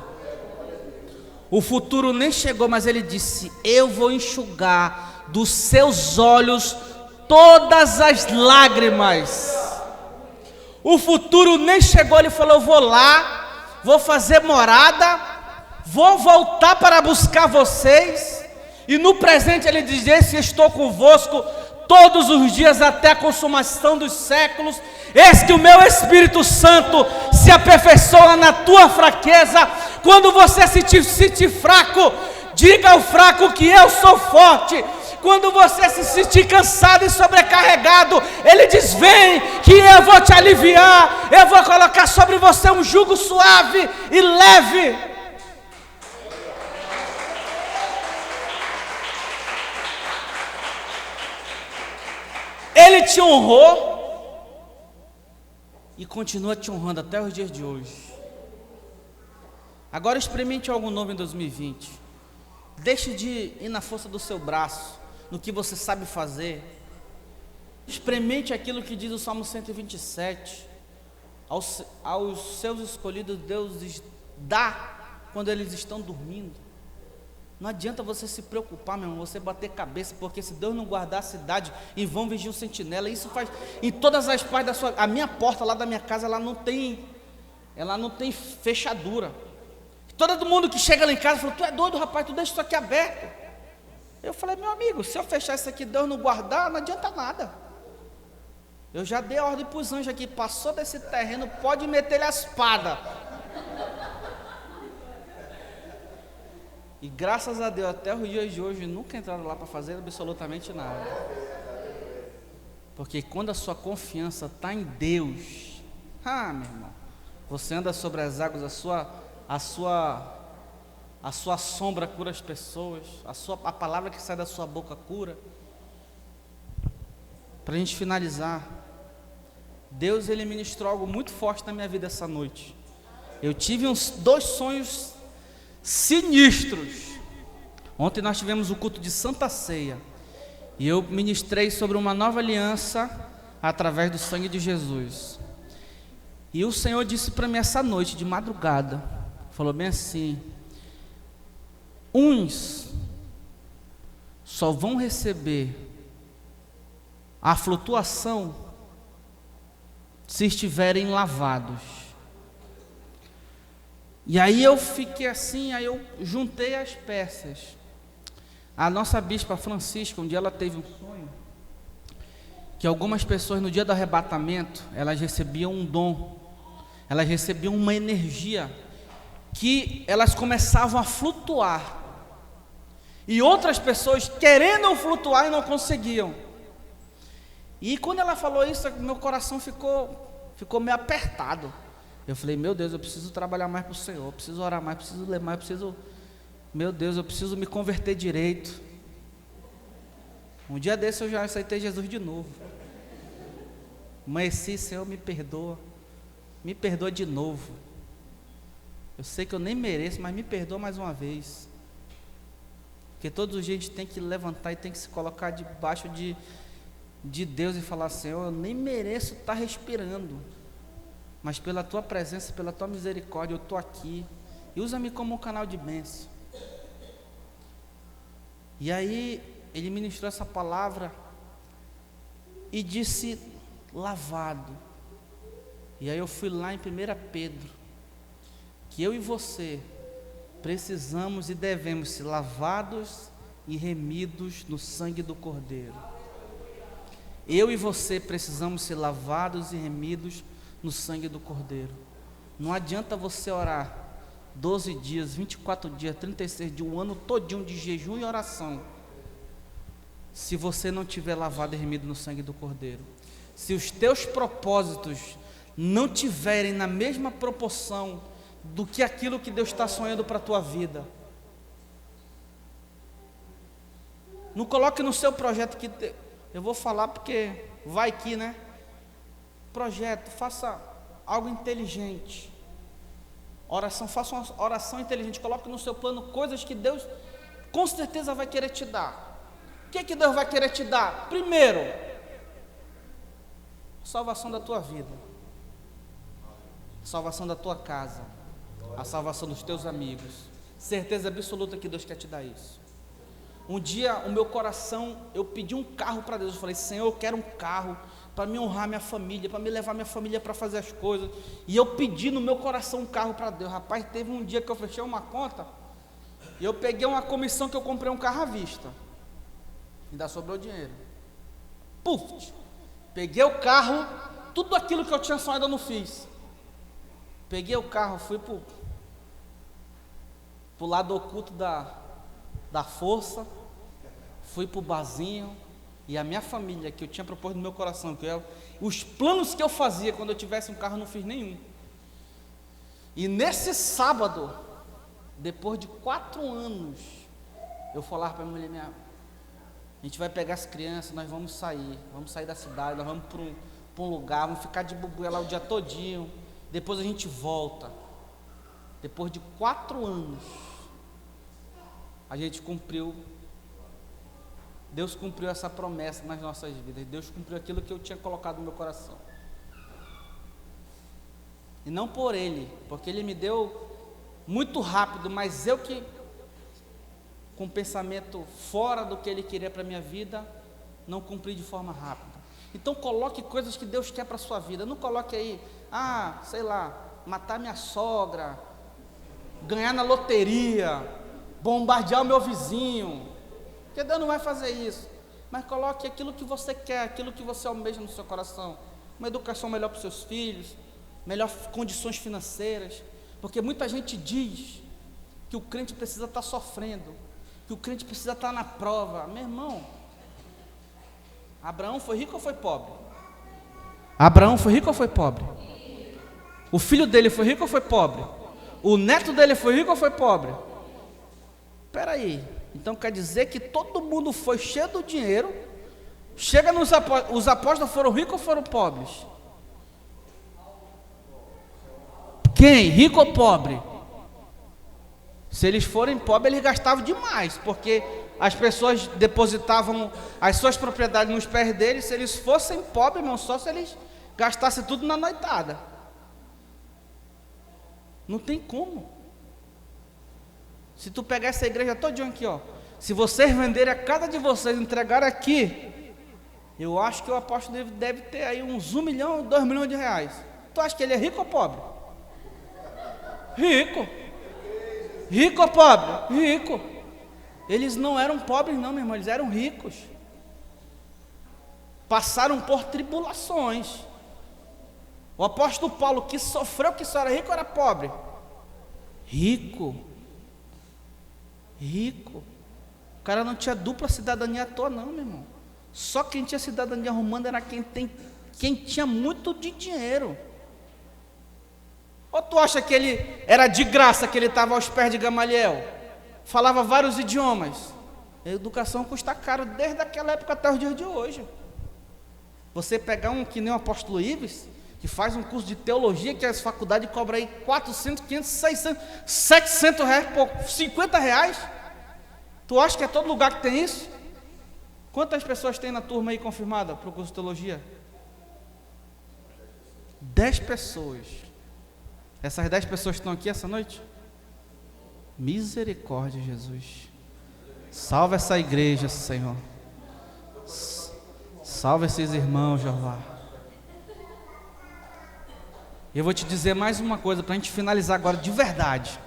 S1: O futuro nem chegou, mas ele disse: eu vou enxugar dos seus olhos todas as lágrimas. O futuro nem chegou, ele falou: eu vou lá, vou fazer morada, vou voltar para buscar vocês. E no presente ele diz: esse estou convosco todos os dias até a consumação dos séculos. Eis que o meu Espírito Santo se aperfeiçoa na tua fraqueza. Quando você se sentir fraco, diga ao fraco que eu sou forte. Quando você se sentir cansado e sobrecarregado, ele diz: vem que eu vou te aliviar, eu vou colocar sobre você um jugo suave e leve. Ele te honrou e continua te honrando até os dias de hoje. Agora experimente algo novo em 2020. Deixe de ir na força do seu braço, no que você sabe fazer. Experimente aquilo que diz o Salmo 127. Aos seus escolhidos Deus dá quando eles estão dormindo. Não adianta você se preocupar, meu irmão, você bater cabeça, porque se Deus não guardar a cidade, em vão vigia o sentinela. Isso faz em todas as partes da sua. A minha porta lá da minha casa, ela não tem fechadura. Todo mundo que chega lá em casa fala: tu é doido, rapaz, tu deixa isso aqui aberto. Eu falei: meu amigo, se eu fechar isso aqui, Deus não guardar, não adianta nada. Eu já dei a ordem para os anjos aqui: passou desse terreno, pode meter-lhe a espada. E graças a Deus, até os dias de hoje, nunca entraram lá para fazer absolutamente nada. Porque quando a sua confiança está em Deus, meu irmão, você anda sobre as águas, a sua sombra cura as pessoas, a palavra que sai da sua boca cura. Para a gente finalizar, Deus, ele ministrou algo muito forte na minha vida essa noite. Eu tive dois sonhos sinistros. Ontem nós tivemos o culto de Santa Ceia e eu ministrei sobre uma nova aliança através do sangue de Jesus. E o Senhor disse para mim essa noite, de madrugada, falou bem assim: uns só vão receber a flutuação se estiverem lavados. E aí eu fiquei assim, aí eu juntei as peças. A nossa bispa Francisca, um dia ela teve um sonho, que algumas pessoas no dia do arrebatamento, elas recebiam um dom, elas recebiam uma energia, que elas começavam a flutuar, e outras pessoas querendo flutuar e não conseguiam. E quando ela falou isso, meu coração ficou meio apertado. Eu falei, meu Deus, eu preciso trabalhar mais para o Senhor, eu preciso orar mais, preciso ler mais, meu Deus, eu preciso me converter direito. Um dia desse eu já aceitei Jesus de novo. Amanheci, Senhor, me perdoa de novo. Eu sei que eu nem mereço, mas me perdoa mais uma vez. Porque todos os dias a gente tem que levantar e tem que se colocar debaixo de Deus e falar, Senhor, eu nem mereço estar respirando, mas pela Tua presença, pela Tua misericórdia, eu estou aqui, e usa-me como um canal de bênção. E aí, ele ministrou essa palavra, e disse, lavado. E aí eu fui lá em 1 Pedro, que eu e você, precisamos e devemos ser lavados e remidos no sangue do Cordeiro. Eu e você precisamos ser lavados e remidos no sangue do Cordeiro. Não adianta você orar 12 dias, 24 dias, 36 dias, um ano todinho de jejum e oração, se você não tiver lavado e remido no sangue do Cordeiro. Se os teus propósitos não tiverem na mesma proporção do que aquilo que Deus está sonhando para a tua vida. Não coloque no seu projeto que... Eu vou falar porque vai que, né? Projeto, faça algo inteligente. Oração, faça uma oração inteligente. Coloque no seu plano coisas que Deus com certeza vai querer te dar. O que Deus vai querer te dar? Primeiro, salvação da tua vida, salvação da tua casa, a salvação dos teus amigos. Certeza absoluta que Deus quer te dar isso. Um dia, o meu coração, eu pedi um carro para Deus. Eu falei, Senhor, eu quero um carro para me honrar minha família, para me levar minha família para fazer as coisas. E eu pedi no meu coração um carro para Deus. Rapaz, teve um dia que eu fechei uma conta e eu peguei uma comissão que eu comprei um carro à vista. Ainda sobrou dinheiro. Puf! Peguei o carro, tudo aquilo que eu tinha sonhado eu não fiz. Peguei o carro, fui pro lado oculto da força, fui pro barzinho, e a minha família, que eu tinha proposto no meu coração, os planos que eu fazia quando eu tivesse um carro, eu não fiz nenhum. E nesse sábado, depois de 4 anos, eu falava para a minha mulher, a gente vai pegar as crianças, nós vamos sair da cidade, nós vamos para um lugar, vamos ficar de bubuia lá o dia todinho, depois a gente volta. Depois de 4 anos, a gente cumpriu, Deus cumpriu essa promessa nas nossas vidas, Deus cumpriu aquilo que eu tinha colocado no meu coração. E não por Ele, porque Ele me deu muito rápido, mas eu que, com pensamento fora do que Ele queria para a minha vida, não cumpri de forma rápida. Então coloque coisas que Deus quer para a sua vida. Não coloque aí, sei lá, matar minha sogra, ganhar na loteria, bombardear o meu vizinho, porque Deus não vai fazer isso. Mas coloque aquilo que você quer, aquilo que você almeja no seu coração. Uma educação melhor para os seus filhos, melhor condições financeiras, porque muita gente diz que o crente precisa estar sofrendo, que o crente precisa estar na prova. Meu irmão, Abraão foi rico ou foi pobre? Abraão foi rico ou foi pobre? O filho dele foi rico ou foi pobre? O neto dele foi rico ou foi pobre? Espera aí, então quer dizer que todo mundo foi cheio do dinheiro, chega nos apóstolos, os apóstolos foram ricos ou foram pobres? Quem? Rico ou pobre? Se eles forem pobres, eles gastavam demais, porque as pessoas depositavam as suas propriedades nos pés deles. Se eles fossem pobres, irmão, só se eles gastassem tudo na noitada. Não tem como. Se tu pegar essa igreja todinha aqui, ó, se vocês venderem a cada de vocês, entregar aqui, Eu acho que o apóstolo deve ter aí uns 1 milhão, 2 milhões de reais. Tu acha que ele é rico ou pobre? Rico. Rico ou pobre? Rico. Eles não eram pobres não, meu irmão, eles eram ricos. Passaram por tribulações. O apóstolo Paulo, que sofreu, que só era rico ou era pobre? Rico. Rico. O cara não tinha dupla cidadania à toa não, meu irmão. Só quem tinha cidadania romana era quem tinha muito de dinheiro. Ou tu acha que ele era de graça, que ele estava aos pés de Gamaliel? Falava vários idiomas. A educação custa caro desde aquela época até os dias de hoje. Você pegar um que nem o apóstolo Ives, que faz um curso de teologia, que as faculdades cobram aí 400, 500, 600, 700 reais por 50 reais. Tu acha que é todo lugar que tem isso? Quantas pessoas tem na turma aí confirmada para o curso de teologia? 10 pessoas. Essas 10 pessoas estão aqui essa noite? Misericórdia, Jesus. Salva essa igreja, Senhor. Salva esses irmãos, Jeová. Eu vou te dizer mais uma coisa para a gente finalizar agora de verdade.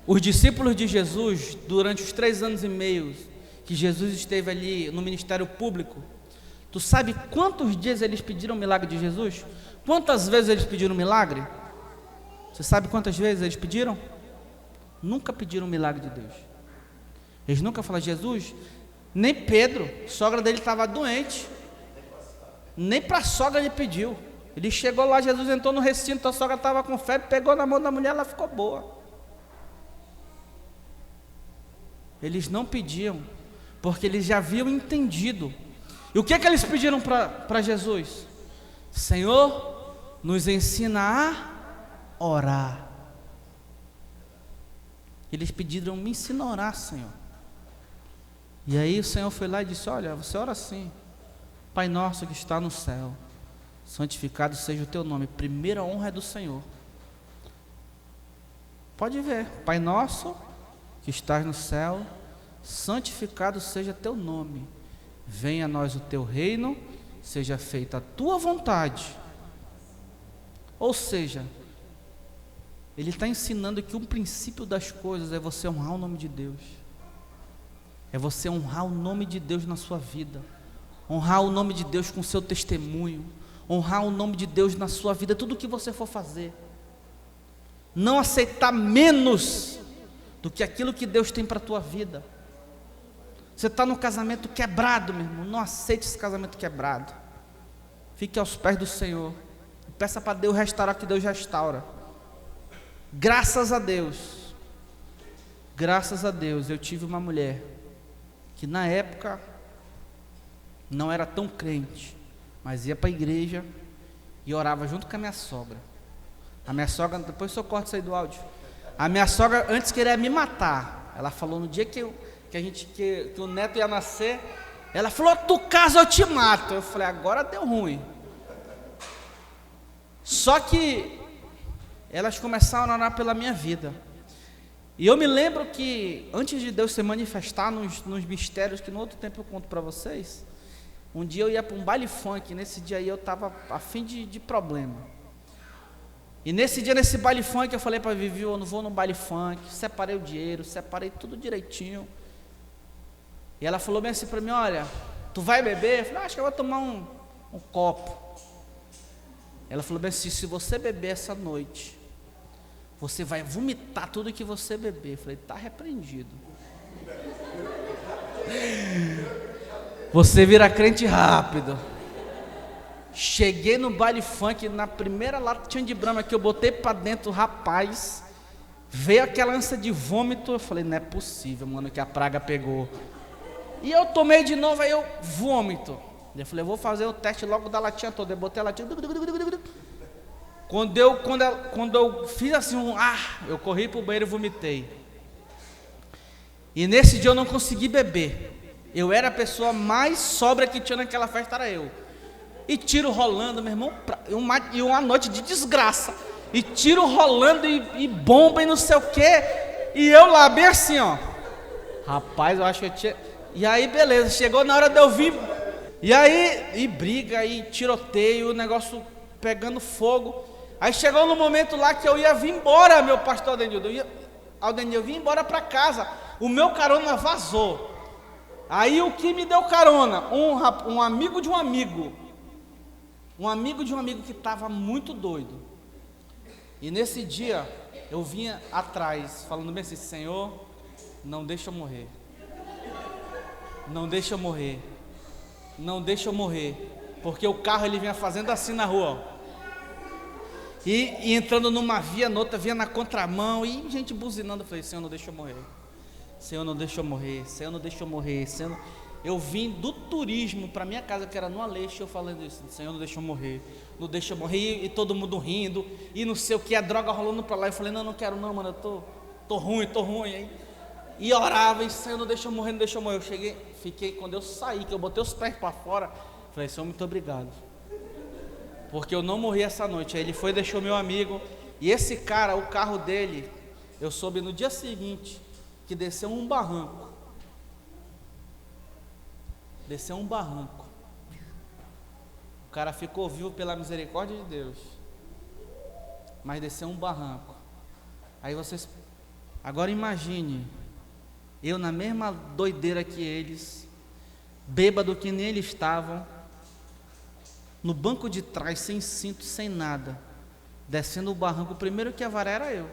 S1: Os discípulos de Jesus, durante os 3 anos e meio que Jesus esteve ali no ministério público, tu sabe quantos dias eles pediram o milagre de Jesus? Quantas vezes eles pediram milagre? Você sabe quantas vezes eles pediram? Nunca pediram o milagre de Deus. Eles nunca falaram, Jesus, nem Pedro, a sogra dele estava doente, nem para a sogra ele pediu. Ele chegou lá, Jesus entrou no recinto, a sogra estava com febre, pegou na mão da mulher, ela ficou boa. Eles não pediam, porque eles já haviam entendido. E o que eles pediram para Jesus? Senhor, nos ensina a orar. Eles pediram, me ensina a orar, Senhor. E aí o Senhor foi lá e disse, olha, você ora assim: Pai nosso que está no céu, santificado seja o teu nome. Primeira honra é do Senhor. Pode ver, Pai nosso que estás no céu, santificado seja teu nome. Venha a nós o teu reino, seja feita a tua vontade. Ou seja, ele está ensinando que um princípio das coisas é você honrar o nome de Deus. É você honrar o nome de Deus na sua vida, honrar o nome de Deus com o seu testemunho, honrar o nome de Deus na sua vida, tudo o que você for fazer. Não aceitar menos do que aquilo que Deus tem para a tua vida. Você está no casamento quebrado, meu irmão, não aceite esse casamento quebrado. Fique aos pés do Senhor, peça para Deus restaurar o que Deus restaura. Graças a Deus, eu tive uma mulher que na época não era tão crente, mas ia para a igreja e orava junto com a minha sogra. A minha sogra, depois eu corto isso aí do áudio. A minha sogra antes queria me matar. Ela falou no dia que o neto ia nascer, ela falou, tu casa eu te mato. Eu falei, agora deu ruim. Só que elas começaram a orar pela minha vida. E eu me lembro que antes de Deus se manifestar nos mistérios, que no outro tempo eu conto para vocês, um dia eu ia para um baile funk. Nesse dia aí eu estava a fim de problema. E nesse dia, nesse baile funk, eu falei para a Vivi, eu não vou no baile funk. Separei o dinheiro, separei tudo direitinho. E ela falou bem assim para mim, olha, tu vai beber? Eu falei, acho que eu vou tomar um copo. Ela falou bem assim, se você beber essa noite, você vai vomitar tudo que você beber. Eu falei, está repreendido. Você vira crente rápido. Cheguei no baile funk, na primeira latinha de Brahma que eu botei para dentro, rapaz, veio aquela ânsia de vômito. Eu falei, não é possível, mano, que a praga pegou. E eu tomei de novo, aí eu vômito. Eu falei, eu vou fazer o teste logo da latinha toda. Eu botei a latinha. Quando eu fiz assim eu corri para o banheiro e vomitei. E nesse dia eu não consegui beber. Eu era a pessoa mais sóbria que tinha naquela festa, era eu. E tiro rolando, meu irmão, e uma noite de desgraça. E tiro rolando e bomba e não sei o quê. E eu lá bem assim, ó. Rapaz, eu acho que eu tinha... E aí beleza, chegou na hora de eu vir E aí, e briga, e tiroteio, o negócio pegando fogo. Aí chegou no momento lá que eu ia vir embora, meu pastor Aldenildo. Eu vim embora para casa. O meu carona vazou. Aí o que me deu carona? Um amigo de um amigo. Um amigo de um amigo que estava muito doido. E nesse dia eu vinha atrás, falando bem assim: Senhor, não deixa eu morrer. Não deixa eu morrer. Não deixa eu morrer. Porque o carro ele vinha fazendo assim na rua, ó. E entrando numa via, noutra via na contramão, e gente buzinando. Eu falei: Senhor, não deixa eu morrer. Senhor, não deixa eu morrer. Senhor, não deixa eu morrer. Senhor, eu vim do turismo para minha casa, que era no Aleixo, eu falando isso: Senhor, não deixa eu morrer. Não deixa eu morrer. E todo mundo rindo, e não sei o que, a droga rolando para lá. Eu falei: não quero não, mano, eu tô ruim. Aí, e orava, e Senhor, não deixa eu morrer, não deixa eu morrer. Eu fiquei, quando eu saí, que eu botei os pés para fora, falei: Senhor, muito obrigado, porque eu não morri essa noite. Aí ele foi e deixou meu amigo. E esse cara, o carro dele, eu soube no dia seguinte que desceu um barranco. Desceu um barranco. O cara ficou vivo pela misericórdia de Deus, mas desceu um barranco. Aí vocês, agora imagine, eu na mesma doideira que eles, bêbado que nem eles estavam, no banco de trás, sem cinto, sem nada, descendo o barranco. O primeiro que ia varar era eu.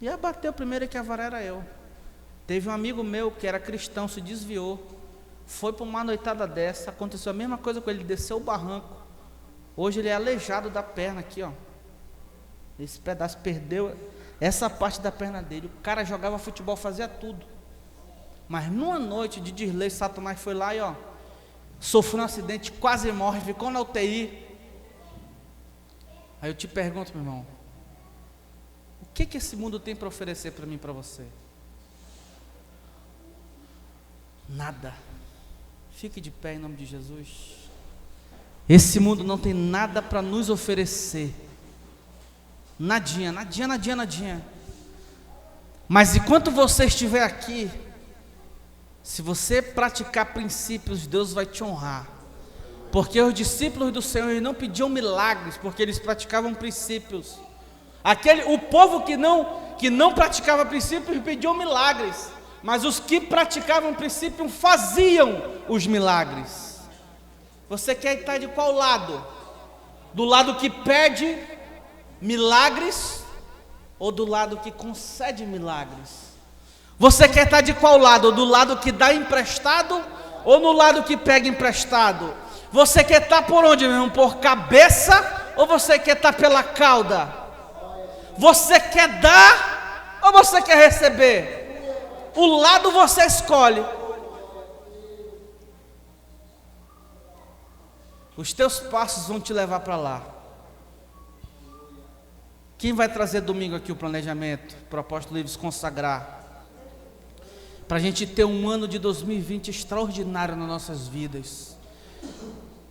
S1: Ia bater, o primeiro que ia varar era eu. Teve um amigo meu que era cristão, se desviou, foi para uma noitada dessa, aconteceu a mesma coisa com ele, desceu o barranco. Hoje ele é aleijado da perna aqui, ó. Esse pedaço perdeu essa parte da perna dele. O cara jogava futebol, fazia tudo. Mas numa noite de desleixo, Satanás foi lá e, ó, sofreu um acidente, quase morre, ficou na UTI. Aí eu te pergunto, meu irmão, o que esse mundo tem para oferecer para mim e para você? Nada. Fique de pé em nome de Jesus. Esse mundo não tem nada para nos oferecer. Nadinha. Mas enquanto você estiver aqui, se você praticar princípios, Deus vai te honrar. Porque os discípulos do Senhor, eles não pediam milagres, porque eles praticavam princípios. O povo que não praticava princípios pediam milagres, mas os que praticavam princípios faziam os milagres. Você quer estar de qual lado? Do lado que pede milagres ou do lado que concede milagres? Você quer estar de qual lado? Do lado que dá emprestado ou no lado que pega emprestado? Você quer estar por onde, meu irmão? Por cabeça ou você quer estar pela cauda? Você quer dar ou você quer receber? O lado você escolhe. Os teus passos vão te levar para lá. Quem vai trazer domingo aqui o planejamento? Propósito Livres consagrar. Para a gente ter um ano de 2020 extraordinário nas nossas vidas.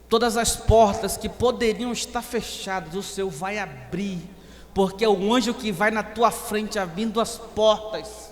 S1: Todas as portas que poderiam estar fechadas, o Senhor vai abrir. Porque é o anjo que vai na tua frente abrindo as portas.